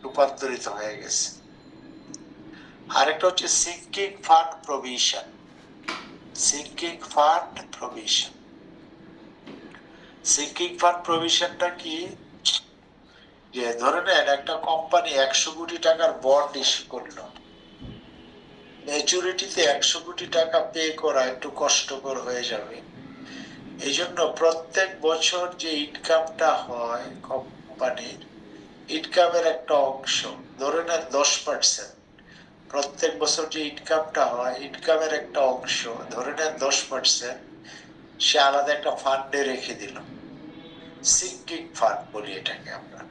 রূপান্তরিত হয়ে গেছে। আরেকটা হচ্ছে sinking fund provision. Sinking fund provision, sinking fund প্রভিশনটা কি? যে ধরে নেন একটা কোম্পানি 100 কোটি টাকার বন্ড ইস্যু করলো, ম্যাচুরিটিতে 100 কোটি টাকা পে করা একটু কষ্টকর হয়ে যাবে, এই জন্য প্রত্যেক বছর যে ইনকামটা হয় কোম্পানির, ইনকামের একটা অংশ, ধরে নেন 10%, প্রত্যেক বছর যে ইনকামটা হয় ইনকামের একটা অংশ ধরে নেন 10%, সে আলাদা একটা ফান্ডে রেখে দিল, সিঙ্কিং ফান্ড বলি এটাকে আমরা।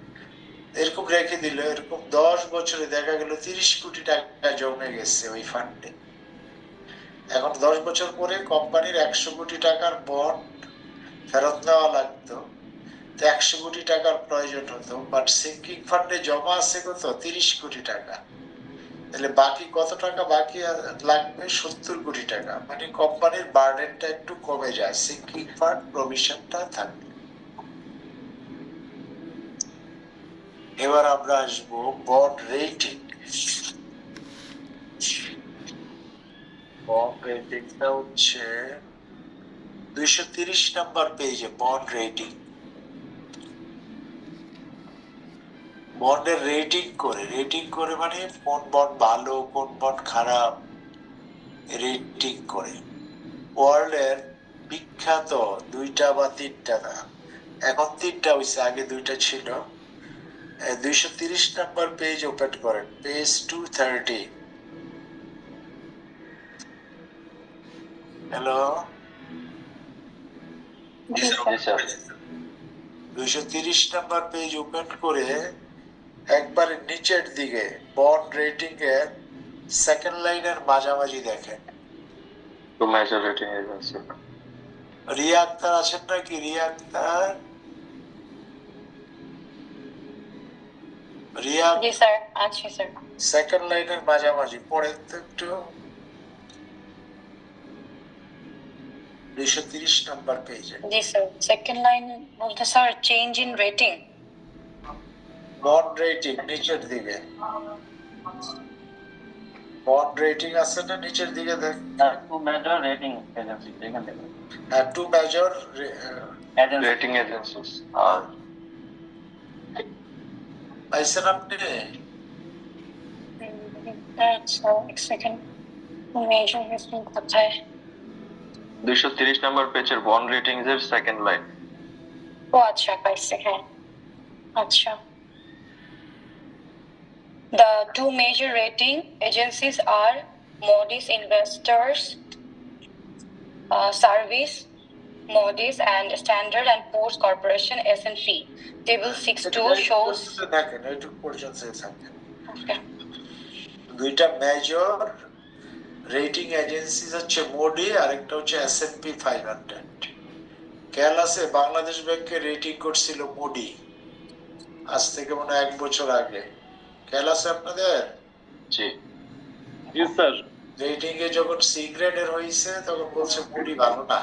এরকম রেখে দিল, এরকম 10 বছরে দেখা গেল 30 কোটি টাকা জমে গেছে ওই ফান্ডে। এখন 10 বছর পরে কোম্পানির 100 কোটি টাকার বন্ড ফেরত নেওয়া লাগতো, 100 কোটি টাকার প্রয়োজন হতো, বাট সিঙ্কিং ফান্ডে জমা আছে কত? 30 কোটি টাকা। তাহলে বাকি কত টাকা বাকি লাগবে? 70 কোটি টাকা। মানে কোম্পানির বার্ডেনটা একটু কমে যায় সিঙ্কিং ফান্ড প্রভিশনটা থাকবে। এবার আমরা আসবো বন্ড রেটিং। বন্ড রেটিংটা হচ্ছে 230 নাম্বার পেজে বন্ড রেটিং। বন্ডের রেটিং করে মানে কোন বন্ড ভালো কোন বন্ড খারাপ রেটিং করে। ওয়ার্ল্ডের বিখ্যাত 2টা বা 3টা না, এখন 3টা হয়েছে, আগে 2টা ছিল। 230 নাম্বার পেজ ওপেন করেন, পেজ 230। হ্যালো, জি স্যার। 230 নাম্বার পেজ ওপেন করে একবারে নিচের দিকে বন্ড রেটিং এর সেকেন্ড লাইনের মাঝামাঝি দেখেন। Two major rating agency. Riya Akhtar আছেন নাকি? রিয়া আক্তার, রিয়া জি স্যার, আছি স্যার। সেকেন্ড লাইনের মাঝামাঝি পড়েন তো একটু। 230 নাম্বার পেজে জি স্যার, সেকেন্ড লাইন বলতে sir change in rating. Bond rating নিচের দিকে, বন্ড রেটিং আছে না নিচের দিকে দেখ। টু মেজর রেটিং এজেন্সি এখান থেকে টু মেজর রেটিং এজেন্সিস। আর পাইছেন আপনি? আচ্ছা, এক সেকেন্ড, মেজর রেটিং কোথায়? 230 নাম্বার পেজের বন্ড রেটিংস এর সেকেন্ড লাইন। ও আচ্ছা, পাইছে, হ্যাঁ। আচ্ছা, the two major rating agencies are Moody's Investors Service, Moody's, and Standard and Poor's Corporation S&P. Table 6.2 shows. দেখেন এইটুকু পর্যন্ত থাকেন। Okay. 2টা মেজর রেটিং এজেন্সি হচ্ছে মোডি আর একটা হচ্ছে S&P 500। খেয়াল আছে বাংলাদেশ ব্যাংকের রেটিং করছিল মোডি, আজ থেকে মনে হয় 1 বছর আগে। খেয়াল আছে আপনাদের? জি স্যার। রেটিং এ যখন সি গ্রেডের হয়েছে তখন বলছে মুডি ভালো না,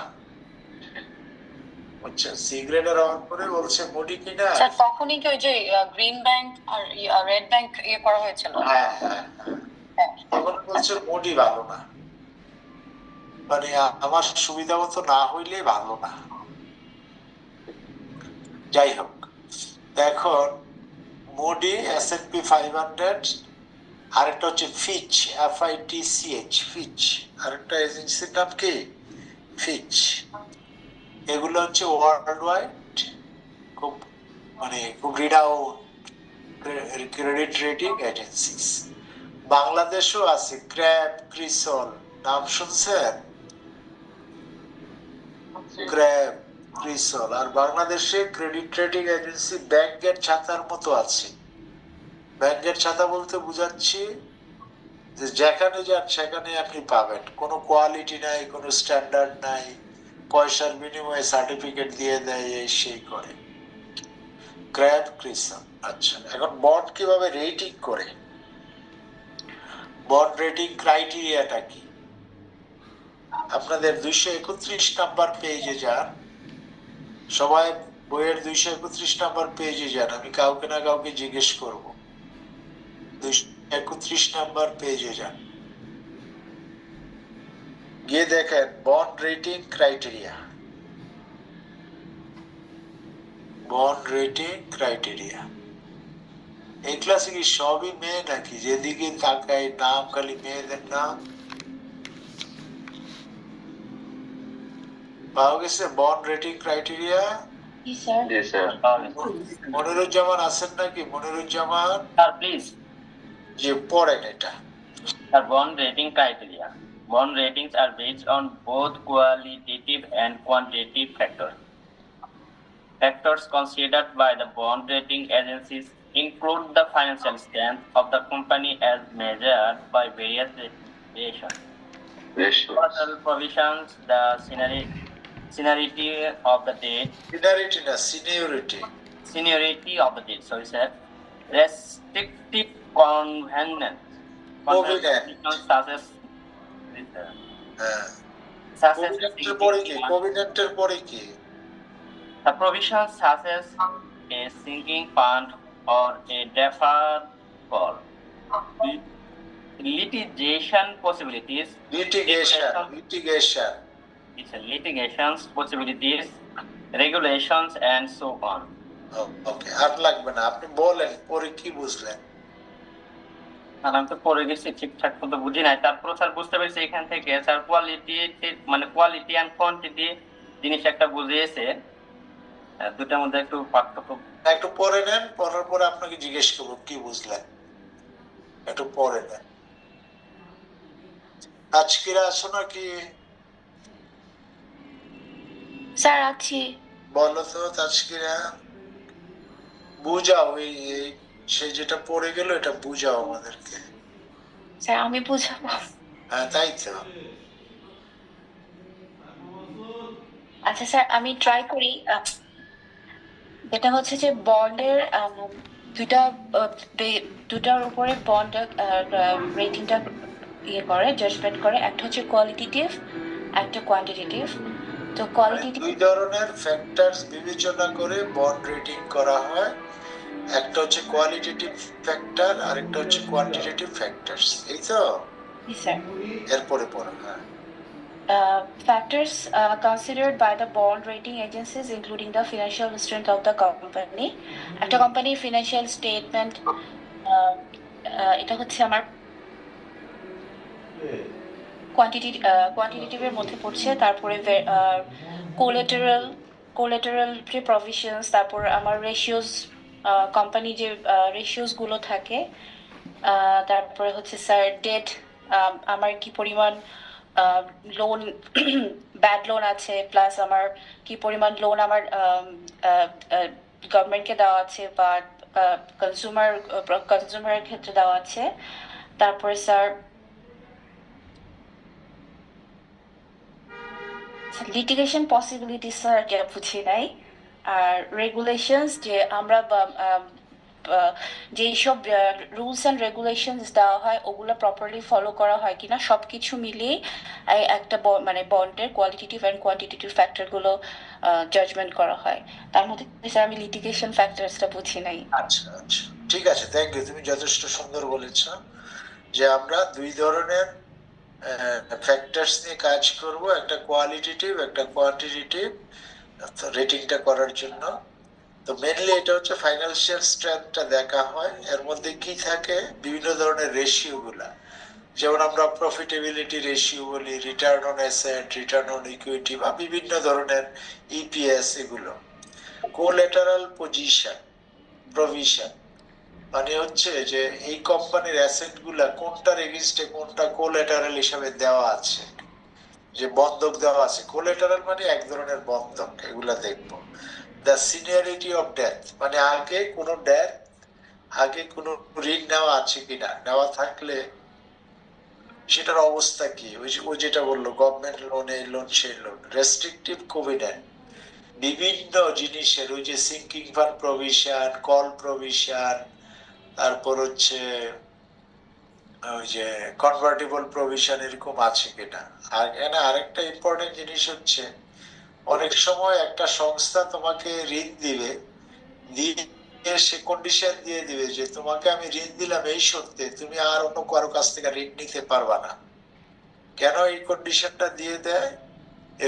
আচ্ছা সি গ্রেডের হওয়ার পরে বলছে মুডি কিনা। স্যার তখনই কি ওই যে গ্রিন ব্যাংক আর রেড ব্যাংক করা হয়েছিল? হ্যাঁ হ্যাঁ হ্যাঁ, তখন বলছে মুডি ভালো না, মানে আমার সুবিধা মতো না হইলে ভালো না। যাই হোক, এখন মুডি, S&P 500, আরেকটা হচ্ছে ফিচ, FITCH, ফিচ, আরেকটা এজেন্সির নাম কি ফিচ। এগুলো হচ্ছে ওয়ার্ল্ড ওয়াইড খুব খুব রিনাউন্ড ক্রেডিট রেটিং এজেন্সিস। বাংলাদেশও আছে ক্র্যাব, ক্রিসল, নাম শুনছেন? ক্র্যাব, ক্রিসল। আর বাংলাদেশে ক্রেডিট রেটিং এজেন্সি ব্যাংকের ছাতার মতো আছে। ব্যাংকের ছাতা বলতে বুঝাচ্ছি যে যেখানে যান সেখানে আপনি পাবেন, কোনো কোয়ালিটি নাই, কোনো স্ট্যান্ডার্ড নাই, পয়সার বিনিময়ে সার্টিফিকেট দিয়ে দেয়, এই সেই করে। ক্র্যাব, ক্রিসল। আচ্ছা, এখন বন্ড কিভাবে রেটিং করে? বন্ড রেটিং ক্রাইটেরিয়াটা কি? আপনাদের 231 নাম্বার পেজে যান, সবাই বইয়ের 231 নাম্বার পেজে যান, আমি কাউকে না কাউকে জিজ্ঞেস করব। 231 নাম্বার পেজে যান, গিয়ে দেখেন bond rating criteria. Bond rating criteria. এই ক্লাসে কি সবই মেয়ে নাকি? যেদিকে তাকাই নাম খালি মেয়েদের নাম। পাওয়া গেছে বন্ড রেটিং ক্রাইটেরিয়া? জি স্যার। জি স্যার। মনিরুজ্জামান আছেন নাকি? Moniruzzaman, sir please. যে পড়েন এটা। Our bond rating criteria. Bond ratings are based on both qualitative and quantitative factors. Factors considered by the bond rating agencies include the financial strength of the company as measured by various ratios. Total provisions, the seniority of the debt, seniority না, seniority. seniority of the debt, sorry sir, restrictive covenants, such as হ্যাঁ, such as কোভিডেন্টের পরে কি? কোভিডেন্টের পরে কি? the provisions such as a sinking fund or a deferral. Litigation possibilities. Litigation. It's a litigations possibilities, regulations, and so on. ওকে, আর লাগবে না, আপনি বলেন পরে কি বুঝলেন। আর আমি তো পড়ে গেছি, ঠিকঠাক মতো বুঝি নাই। তারপর স্যার বুঝতে পেরেছি এখান থেকে স্যার কোয়ালিটি, মানে কোয়ালিটি অ্যান্ড কোয়ান্টিটি জিনিস একটা বুঝিয়েছে, দুটার মধ্যে একটু পার্থক্য। একটু পরে নেন, পড়ার পরে আপনাকে জিজ্ঞেস করবো কি বুঝলেন, একটু পরে নেন। আজকের আসো নাকি? স্যার আছি। বলো তো তাজকিরা, বুঝাও এই সে যেটা পড়ে গেল এটা বুঝাও আমাদেরকে। স্যার আমি বুঝাবো। হ্যাঁ তাই তো। আচ্ছা স্যার আমি ট্রাই করি। যেটা হচ্ছে যে বন্ডের দুটার উপরে বন্ড রেটিংটা ইয়ে করে, জাজমেন্ট করে। একটা হচ্ছে কোয়ালিটেটিভ, একটা কোয়ান্টিটেটিভ। তো কোয়ালিটেটিভ দুই ধরনের ফ্যাক্টরস বিবেচনা করে বন্ড রেটিং করা হয়, একটা হচ্ছে কোয়ালিটেটিভ ফ্যাক্টর আর একটা হচ্ছে কোয়ান্টিটেটিভ ফ্যাক্টরস, এই তো। স্যার এরপরে পড়ো। হ্যাঁ, factors considered by the bond rating agencies including the financial strength of the company. একটা কোম্পানির ফিনান্সিয়াল স্টেটমেন্ট, এটা হচ্ছে আমার কোয়ান্টিটেটিভের মধ্যে পড়ছে। তারপরে কোলেটারাল যে প্রভিশনস, তারপর আমার রেশিওস, কোম্পানি যে রেশিওস গুলো থাকে, তারপরে হচ্ছে স্যার ডেট, আমার কি পরিমাণ লোন ব্যাড লোন আছে, প্লাস আমার কি পরিমাণ লোন আমার গভর্নমেন্টকে দেওয়া আছে বা কনজিউমারের ক্ষেত্রে দেওয়া আছে। তারপরে স্যার লিটিগেশন পসিবিলিটি স্যার এটা বুঝি নাই। আর রেগুলেশনস, যে আমরা যেসব রুলস অ্যান্ড রেগুলেশনস দেওয়া হয় ওগুলো প্রপারলি ফলো করা হয় কিনা, সবকিছু মিলিয়ে একটা মানে বন্ডের কোয়ালিটেটিভ অ্যান্ড কোয়ান্টিটেটিভ ফ্যাক্টরগুলো জাজমেন্ট করা হয়। তার মধ্যে স্যার আমি লিটিগেশন ফ্যাক্টরসটা বুঝি নাই। আচ্ছা আচ্ছা, ঠিক আছে, থ্যাংক ইউ, তুমি যথেষ্ট সুন্দর বলেছ যে আমরা দুই ধরনের ফ্যাক্টরস নিয়ে কাজ করব, একটা কোয়ালিটেটিভ একটা কোয়ান্টিটেটিভ রেটিংটা করার জন্য। তো মেনলি এটা হচ্ছে ফাইন্যান্সিয়াল স্ট্রেংথটা দেখা হয়, এর মধ্যে কি থাকে বিভিন্ন ধরনের রেশিও গুলা, যেমন আমরা প্রফিটেবিলিটি রেশিও বলি, return on asset, return on equity বা বিভিন্ন ধরনের ইপিএস, এগুলো। কোলেটারাল পজিশন প্রভিশন মানে হচ্ছে যে এই কোম্পানির অ্যাসেট গুলা কোনটার এগেইনস্টে কোনটা কোলেটারাল হিসাবে দেওয়া আছে, যে বন্ধক দেওয়া আছে। কোলেটারাল মানে এক ধরনের বন্ধক, এগুলা দেখবো। দ্য সিনিয়রিটি অফ ডেথ মানে আগে কোনো ডেথ, আগে কোনো ঋণ নেওয়া আছে কিনা, নেওয়া থাকলে সেটার অবস্থা কি, ওই যেটা বললো গভর্নমেন্ট লোন, এই লোন সেই লোন। রেস্ট্রিকটিভ কোভিডেন্ট বিভিন্ন জিনিসের, ওই যে sinking fund provision, call provision, তারপর হচ্ছে ওই যে কনভার্টিবল প্রভিশন, এরকম আছে কিনা। আর এখানে আরেকটা ইম্পর্টেন্ট জিনিস হচ্ছে, অনেক সময় একটা সংস্থা তোমাকে ঋণ দিবে, দিয়ে সে কন্ডিশন দিয়ে দিবে যে তোমাকে আমি ঋণ দিলাম এই শর্তে তুমি আর অন্য কারো কাছ থেকে ঋণ নিতে পারবা না। কেন এই কন্ডিশনটা দিয়ে দেয়?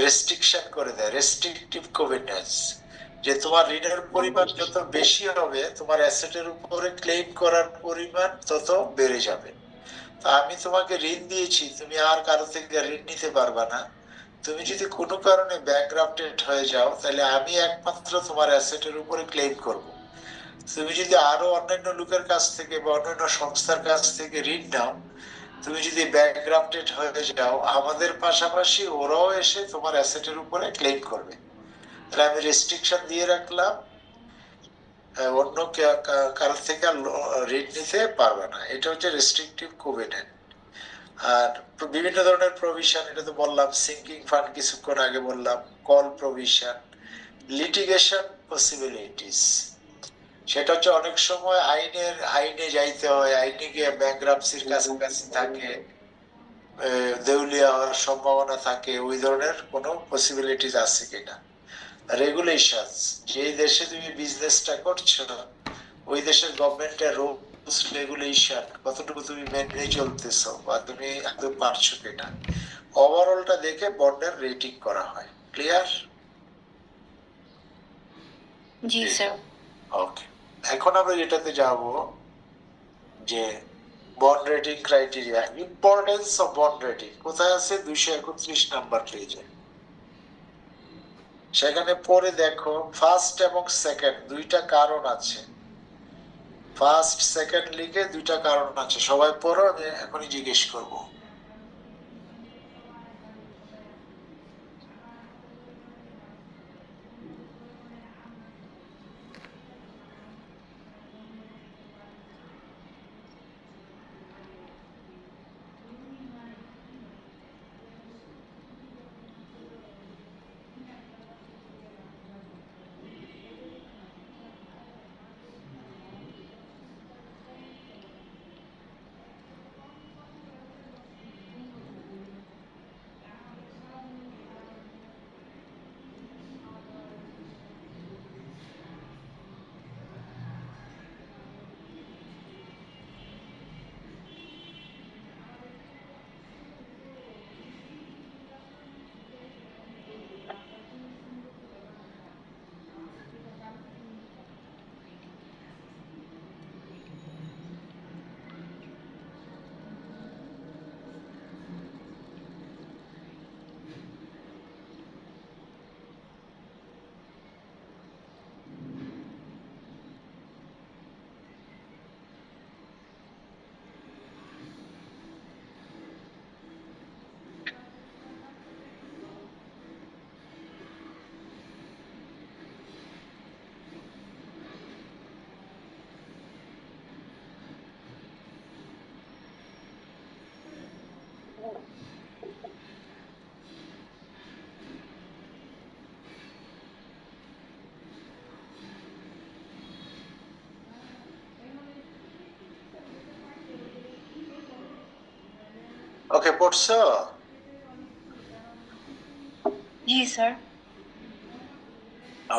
রেস্ট্রিকশন করে দেয়, রেস্ট্রিকটিভ কোভিডেন্স, যে তোমার ঋণের পরিমাণ যত বেশি হবে তোমার অ্যাসেটের উপরে ক্লেম করার পরিমাণ তত বেড়ে যাবে। তা আমি তোমাকে ঋণ দিয়েছি, তুমি আর কারো থেকে ঋণ নিতে পারবা না। তুমি যদি কোনো কারণে ব্যাংকরাপ্টেড হয়ে যাও তাহলে আমি একমাত্র তোমার অ্যাসেটের উপরে ক্লেম করব। তুমি যদি আরো অন্যান্য লোকের কাছ থেকে বা অন্যান্য সংস্থার কাছ থেকে ঋণ নাও, তুমি যদি ব্যাংকরাপ্টেড হয়ে যাও, আমাদের পাশাপাশি ওরাও এসে তোমার অ্যাসেটের উপরে ক্লেম করবে। তাহলে আমি রেস্ট্রিকশন দিয়ে রাখলাম, অন্য কারোর থেকে ঋণ নিতে পারবে না। এটা হচ্ছে রেস্ট্রিকটিভ কোভিডেন্ট। আর বিভিন্ন ধরনের প্রভিশন, এটা তো বললাম, সিঙ্কিং ফান্ড কিছুক্ষণ আগে বললাম, কল প্রভিশন। লিটিগেশন পসিবিলিটিস, সেটা হচ্ছে অনেক সময় আইনে যাইতে হয়, আইনে গিয়ে ব্যাংকরাপসির কাছাকাছি থাকে, দেউলিয়া হওয়ার সম্ভাবনা থাকে, ওই ধরনের কোনো পসিবিলিটিস আছে কিনা। রেগুলেশনস, যে দেশে তুমি বিজনেসটা করছো ওই দেশের গভর্নমেন্টের রুলস রেগুলেশন কতটুকু তুমি মেনে চলতেছো বা তুমি একদম পারছো কিনা, ওভারঅলটা দেখে বন্ডের রেটিং করা হয়। ক্লিয়ার? জি স্যার। ওকে, এখন আমরা যেটাতে যাব যে bond rating criteria, importance of bond rating কোথায় আছে? 231 নাম্বার পেজে। সেখানে পরে দেখো ফার্স্ট এবং সেকেন্ড দুইটা কারণ আছে। ফার্স্ট সেকেন্ড লিখে দুইটা কারণ আছে, সবাই পড়ো, আমি এখনই জিজ্ঞেস করব। ওকে, পড়ছো? জি স্যার।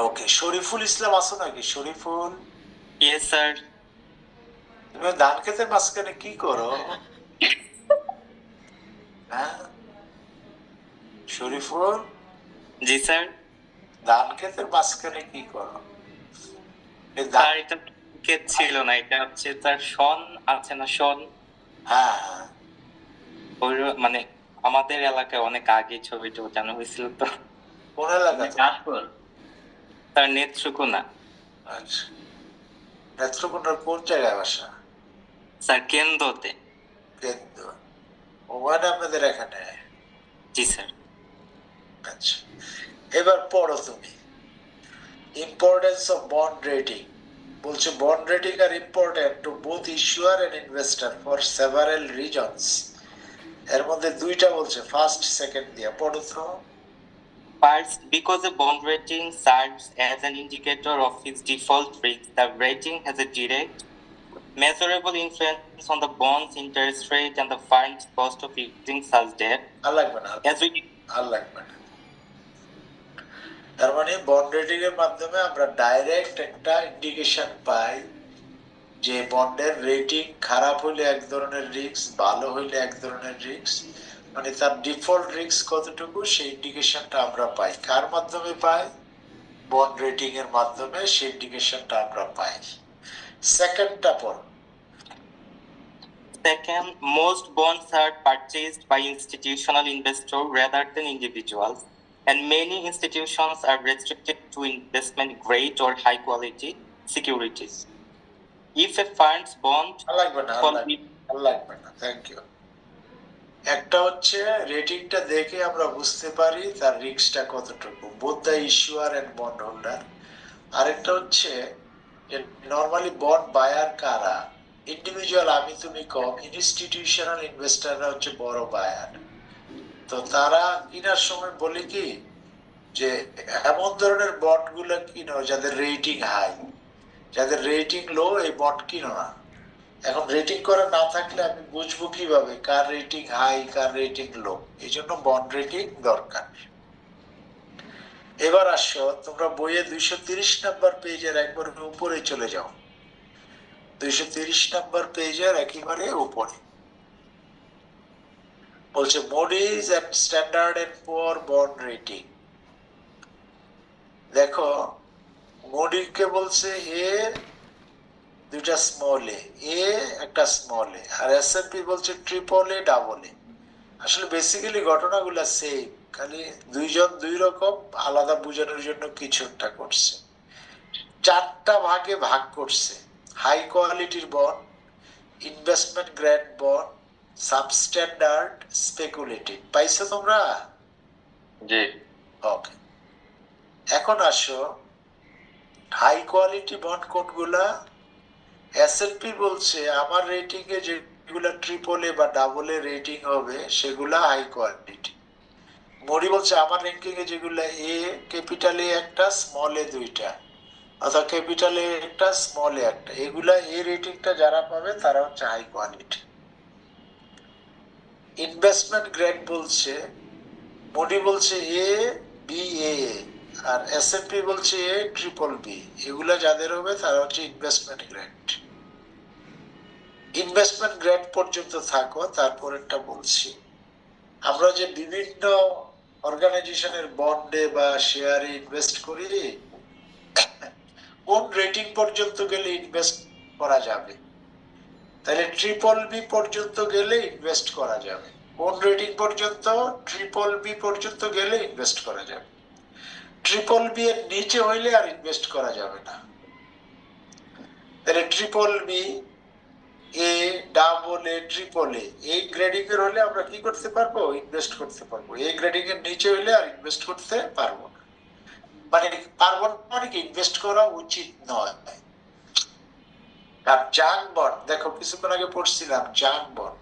ওকে, শরীফুল ইসলাম আছো নাকি? Shariful, yes sir. তুমি ধান ক্ষেতের মাঝখানে কি করো? হ্যাঁ শরীফুল, জি স্যার। ধান ক্ষেতের মাঝখানে কি করো? এই স্যার ধান, এটা ক্ষেত ছিল না, এটা হচ্ছে স্যার শন আছে না, শন। হ্যাঁ হ্যাঁ, ওই মানে আমাদের এলাকায় অনেক আগে ছবিটা ওঠানো হয়েছিল তো। কোন এলাকাতে? কাশফুল স্যার, নেত্রকোনা। আচ্ছা, নেত্রকোনার কোন জায়গায় বাসা? স্যার কেন্দ্রতে। কেন্দ্র, ওখানে আপনাদের এখানে? জি স্যার। আচ্ছা, এবার পড়ো তুমি ইম্পর্টেন্স অফ বন্ড রেটিং। বলছে বন্ড রেটিং আর important to both issuer and investor for several reasons. এর মধ্যে দুইটা বলছে, ফার্স্ট সেকেন্ড দিয়া পড়ো তো। First, because a bond rating serves as an indicator of its default risk, the rating has a direct, measurable influence on the bond's interest rate and the firm's cost of using such debt. আর লাগবে না, As we আর লাগবে না। তার মানে bond rating এর মাধ্যমে আমরা direct একটা ইন্ডিকেশন পাই যে বন্ডের রেটিং খারাপ হইলে এক ধরনের রিস্ক, ভালো হইলে এক ধরনের রিস্ক, মানে তার ডিফল্ট রিস্ক কতটুকু সেই ইন্ডিকেশনটা আমরা পাই। কার মাধ্যমে পাই? বন্ড রেটিং এর মাধ্যমে সেই ইন্ডিকেশনটা আমরা পাই। সেকেন্ডটা পর, Second, most bonds are purchased by institutional investors rather than individuals, and many institutions are restricted to investment grade or high quality securities. If a fund's bond আর লাগবে না, আর লাগবে না, থ্যাংক ইউ। একটা হচ্ছে রেটিংটা দেখে আমরা বুঝতে পারি তার রিস্কটা কতটুকু, both the issuer and bond holder. আরেকটা হচ্ছে নরমালি বন্ড বায়ার কারা? ইন্ডিভিজুয়াল আমি তুমি কম, ইনস্টিটিউশনাল ইনভেস্টররা হচ্ছে বড় বায়ার। তো তারা কেনার সময় বলে কি যে এমন ধরনের বন্ড গুলো কিনো যাদের রেটিং হাই, যাদের রেটিং লো এই বন্ড কিনো না। এখন রেটিং করা না থাকলে আমি বুঝবো কিভাবে কার রেটিং হাই কার রেটিং লো? এই জন্য বন্ড রেটিং দরকার। এবার আসো তোমরা বইয়ে 230 নাম্বার পেজের একবার উপরে চলে যাও। 230 নম্বর পেজের একেবারে উপরে বলছে Moody's and Standard and Poor bond rating। দেখো মুডিকে বলছে এ দুইটা স্মল এ একটা স্মল এ, আর S&P বলছে ট্রিপল এ ডাবল এ। আসলে বেসিক্যালি ঘটনাগুলো সেম, খালি দুইজন দুই রকম, আলাদা বোঝানোর জন্য কিছু একটা করছে। 4টা ভাগে ভাগ করছে: হাই কোয়ালিটির bond, investment grade bond, substandard, speculative. পাইছো তোমরা? জি ওকে, এখন আসো হাই কোয়ালিটি বন্ড কোনগুলা? S&P বলছে আমার রেটিং এ যেগুলা ট্রিপল এ বা ডাবল এ রেটিং হবে সেগুলা হাই কোয়ালিটি। মুডি বলছে আমার র্যাঙ্কিং এ যেগুলা এ, ক্যাপিটাল এ একটা, স্মল এ দুইটা, অথবা ক্যাপিটাল এ একটা, স্মল এ একটা, এগুলা এ রেটিংটা যারা পাবে তারা হচ্ছে হাই কোয়ালিটি। ইনভেস্টমেন্ট গ্রেড বলছে, মুডি বলছে A B A, R S&P বলছে এ ট্রিপল বি, এগুলা যাদের হবে তারা হচ্ছে ইনভেস্টমেন্ট গ্রেড। ইনভেস্টমেন্ট গ্রেড পর্যন্ত থাকো, তারপরেরটা বলছি। আমরা যে বিভিন্ন অর্গানাইজেশনের বন্ডে বা শেয়ারে ইনভেস্ট করি, কোন রেটিং পর্যন্ত গেলে ইনভেস্ট করা যাবে? তাহলে ট্রিপল বি পর্যন্ত গেলে ইনভেস্ট করা যাবে। কোন রেটিং পর্যন্ত? ট্রিপল বি পর্যন্ত গেলে ইনভেস্ট করা যাবে। ট্রিপল বি এর নিচে হইলে আর ইনভেস্ট করা যাবে না। তাহলে triple B, A, double A, triple A, এই গ্রেডিং এর হলে আমরা কি করতে পারবো? ইনভেস্ট করতে পারবো। এই গ্রেডিং এর নিচে হইলে আর ইনভেস্ট করতে পারবো না। মানে পারবো না মানে কি, ইনভেস্ট করা উচিত নয়। আর জাঙ্ক বন্ড, দেখো কিছুক্ষণ আগে পড়ছিলাম জাঙ্ক বন্ড,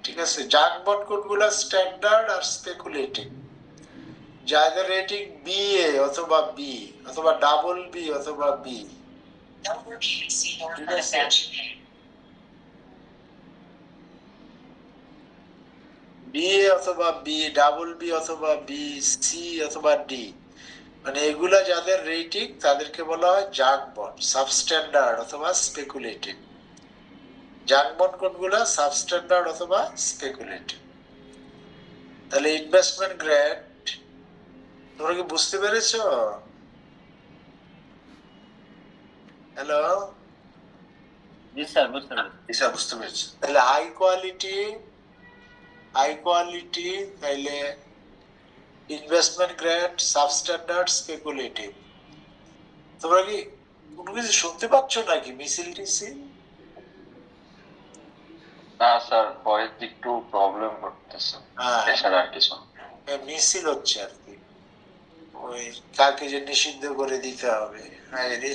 ঠিক আছে? জাঙ্ক বন্ড কোনগুলা? স্ট্যান্ডার্ড আর স্পেকুলেটিভ, যাদের রেটিং বি এ অথবা বি অথবা ডাবল বি অথবা বি, ঠিক আছে? বি এ অথবা বি, ডাবল বি অথবা বি, সি অথবা ডি, মানে এগুলা যাদের রেটিং তাদেরকে বলা হয় জাঙ্ক বন্ড, সাবস্ট্যান্ডার্ড অথবা স্পেকুলেটিভ। জাঙ্ক বন্ড কোনগুলা? সাবস্ট্যান্ডার্ড অথবা স্পেকুলেটিভ। তাহলে ইনভেস্টমেন্ট গ্রেড, তোমরা কি বুঝতে পেরেছো? হ্যালো, জি স্যার, বুঝতে পেরেছি। বুঝতে পেরেছো? তাহলে হাই কোয়ালিটি, তাইলে ইনভেস্টমেন্ট গ্রেড, সাবস্ট্যান্ডার্ড, স্পেকুলেটিভ। তোমরা কি কোনো কিছু শুনতে পাচ্ছ নাকি? মিছিল টিছিল? না স্যার, ভয়েস একটু প্রবলেম করতেছে, হ্যাঁ, এছাড়া আর কিছু না। মিছিল হচ্ছে আর কি, ওই কাকে যে নিষিদ্ধ করে দিতে হবে। হ্যাঁ রে,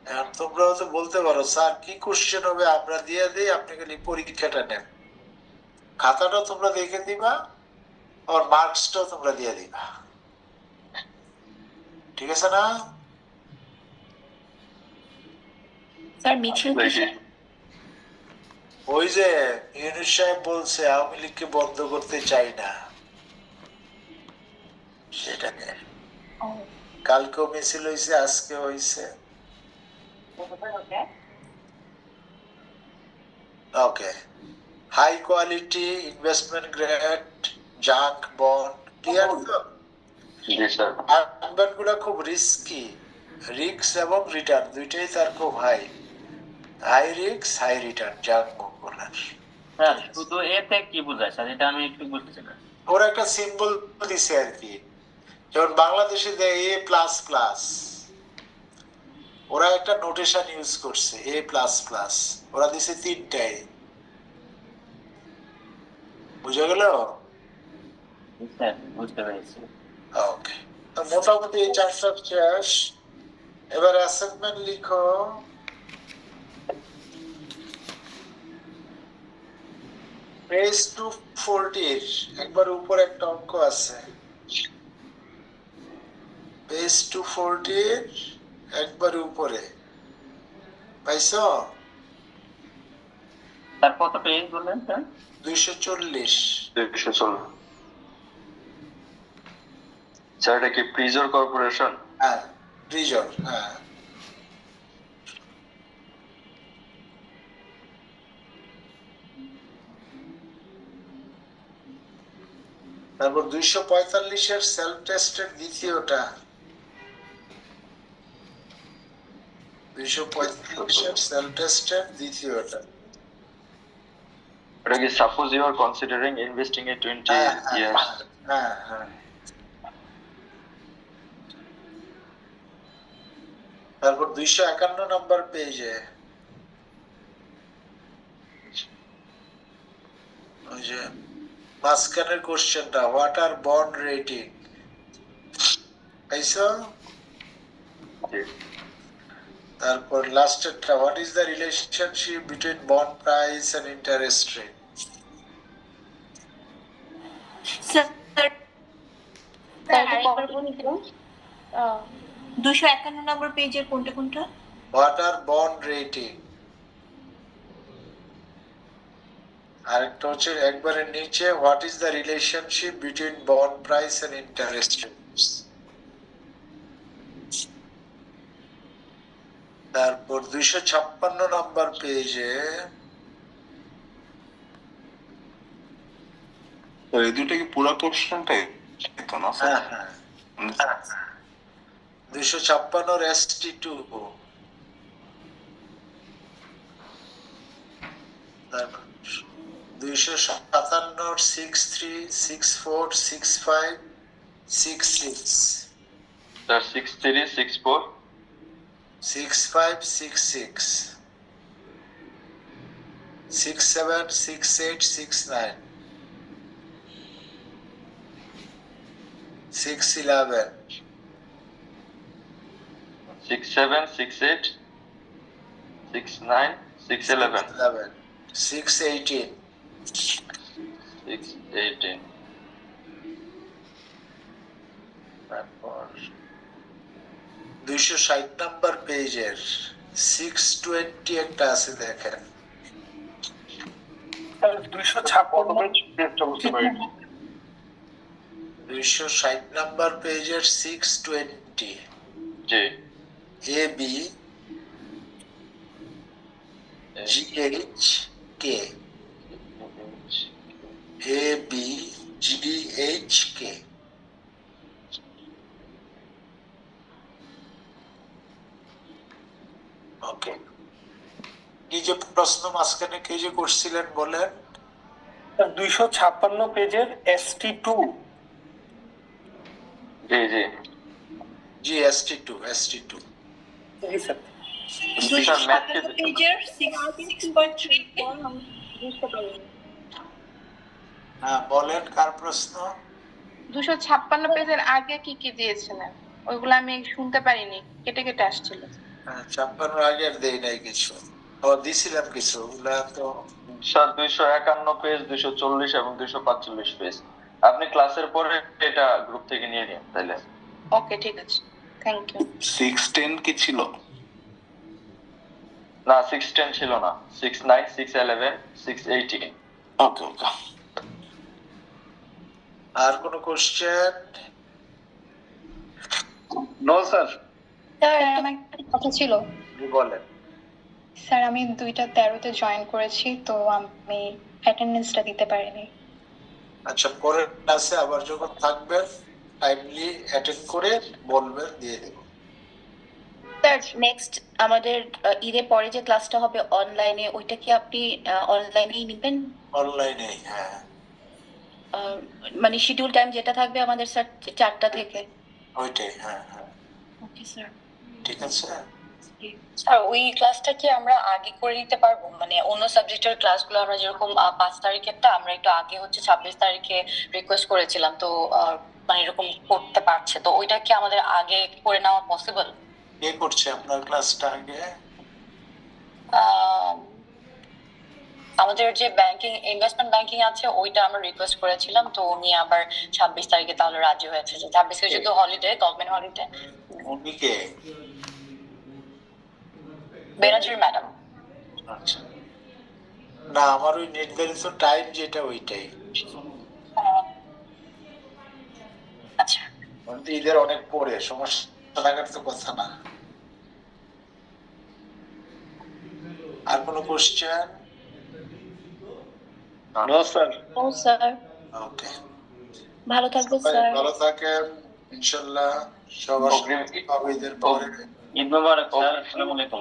এখন তোমরাও তো বলতে পারো স্যার কি কোশ্চেন হবে আমরা দিয়ে দিই, আপনি খালি পরীক্ষাটা নেন, খাতাটাও তোমরা দেখে দিবা আর মার্কসটাও তোমরা দিয়ে দিবা, ঠিক আছে না? স্যার মিছিল দেখি ওই যে ইউনুস সাহেব বলছে আওয়ামী লীগকে বন্ধ করতে চাই না, সেটা নিয়ে কালকেও মিছিল হয়েছে, আজকে হয়েছে। Okay, high quality, investment grade, junk bond, clear তো? জি স্যার। বন্ড গুলা খুব রিস্কি, রিস্ক এবং রিটার্ন দুইটাই তার খুব high, high risk high return junk bond গুলার। স্যার শুধু এতে কি বোঝায় স্যার, এটা আমি একটু বুঝতেছি না। ওরা একটা সিম্বল দিছে আর কি, যেমন বাংলাদেশে দেয় এ প্লাস প্লাস, ওরা একটা নোটেশন ইউজ করছে এ প্লাস প্লাস, ওরা দিছে 3টায়, বুঝে গেল? স্যার বুঝতে পেরেছি। ওকে, তো মোটামুটি এই চ্যাপ্টার শেষ। এবার অ্যাসাইনমেন্ট লিখো। পেজ 240 একবার উপরে একটা অঙ্ক আছে, পেজ 240 একবার উপরে, পাইছো? স্যার কত পেজ বললেন স্যার? 240। স্যার এটা কি প্রিজর কর্পোরেশন? হ্যাঁ, রিজন, হ্যাঁ। তারপর 245-এর সেলফ টেস্টের দ্বিতীয়টা, 245-এর সেলফ টেস্টের দ্বিতীয়টা। এটা কি suppose you are considering investing a 20 years? হ্যাঁ হ্যাঁ। তারপর 251 নম্বর পেজে ওই যে মাঝখানের কোশ্চেনটা, হোয়াট আর বন্ড রেটিং, পাইছো? তারপর লাস্টেরটা, what is the relationship between bond price and interest rate? Sir আরেকবার বলুন তো। 251 নম্বর পেজের কোনটা কোনটা? হোয়াট আর বন্ড রেটিং, আরেকটা হচ্ছে একবারে নিচে, what is the relationship between bond price and interest rates. তারপর 256 নম্বর পেজে এই দুটো কি পুরো কোশ্চেনটাই তো না স্যার? হ্যাঁ হ্যাঁ 256 ST2, তারপর 257 63 64 65 66 স্যার 63 64 65 66 67 68 69 611 67 68 69 611 618 618 তারপর 260 নম্বর পেজের 620 একটা আছে, দেখেন। 260 নম্বর পেজের 620, G A B GH K, A B GH K। Okay, কি যে প্রশ্ন মাঝখানে কে যে করছিলেন বলেন? 256 পেজের ST2। জি জি জি ST2 ST2। জি স্যার। স্যার ম্যাথ কে 257 পেজের 6.3 বুঝতে পারিনি। হ্যাঁ বলেন, কার প্রশ্ন? 256 পেজের আগে কি কি দিয়েছিলেন ওইগুলো আমি শুনতে পারিনি, কেটে কেটে আসছিল। হ্যাঁ 56 আগে আর দেই নাই কিছু, ও দিছিলাম কিছু, ওগুলা তো স্যার 251 পেজ 240 এবং 245 পেজ আপনি ক্লাসের পরে এটা গ্রুপ থেকে নিয়ে নিন তাইলে। ওকে ঠিক আছে, থ্যাংক ইউ। 610 কি ছিল? না 610 ছিল না, 69 611 618। ওকে ওকে। আর কোনো কোশ্চেন? No sir. স্যার আমার একটা কথা ছিল। বলেন। স্যার আমি 2টা 13-তে জয়েন করেছি, তো আমি অ্যাটেন্ডেন্সটা দিতে পারিনি। আচ্ছা, পরের ক্লাসে আবার যখন থাকবেন টাইমলি অ্যাটেন্ড করে বলবেন, দিয়ে দেব। স্যার নেক্সট আমাদের ঈদের পরে যে ক্লাসটা হবে অনলাইনে, ওইটা কি আপনি অনলাইনেই নেবেন? অনলাইনে, হ্যাঁ। মানে শিডিউল টাইম যেটা থাকবে আমাদের স্যার 4টা থেকে। ওইটাই, হ্যাঁ হ্যাঁ ওকে স্যার। ঠিক আছে। স্যার ওই ক্লাসটা কি আমরা আগে করে নিতে পারবো? মানে অন্য সাবজেক্টের ক্লাসগুলো আমরা যেরকম 5 তারিখেরটা আমরা একটু আগে হচ্ছে 26 তারিখে রিকোয়েস্ট করেছিলাম, তো মানে এরকম করতে পারছে, তো ওইটা কি আমাদের আগে করে নেওয়া পসিবল? কে করছে আপনার ক্লাসটা আগে? আমাদের যে ব্যাংকিং ইনভেস্টমেন্ট ব্যাংকিং আছে ওইটা আমরা রিকোয়েস্ট করেছিলাম, তো উনি আবার 26 তারিখে তাহলে রাজি হয়েছে, যে 26 যেহেতু হলিডে, গভর্নমেন্ট হলিডে। উনি কে? বেনাজির ম্যাডাম। আচ্ছা, না আমার ওই নির্ধারিত টাইম যেটা ওইটাই। আচ্ছা ঈদের অনেক পরে, সমস্যা টাকার তো কথা না। আর কোনো কোশ্চেন? No sir. ও স্যার, ওকে, ভালো থাকবেন সবাই স্যার। ভালো থাকেন ইনশাল্লাহ। সবার অগ্রিম ঈদের পরে ঈদ মোবারক স্যার, আসসালামু আলাইকুম।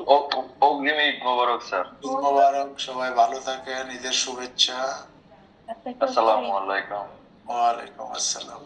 অগ্রিম ঈদ মোবারক স্যার। ঈদ মোবারক, সবাই ভালো থাকেন, ঈদের শুভেচ্ছা। আপনাকে আসসালামু আলাইকুম। ওয়ালাইকুম আসসালাম।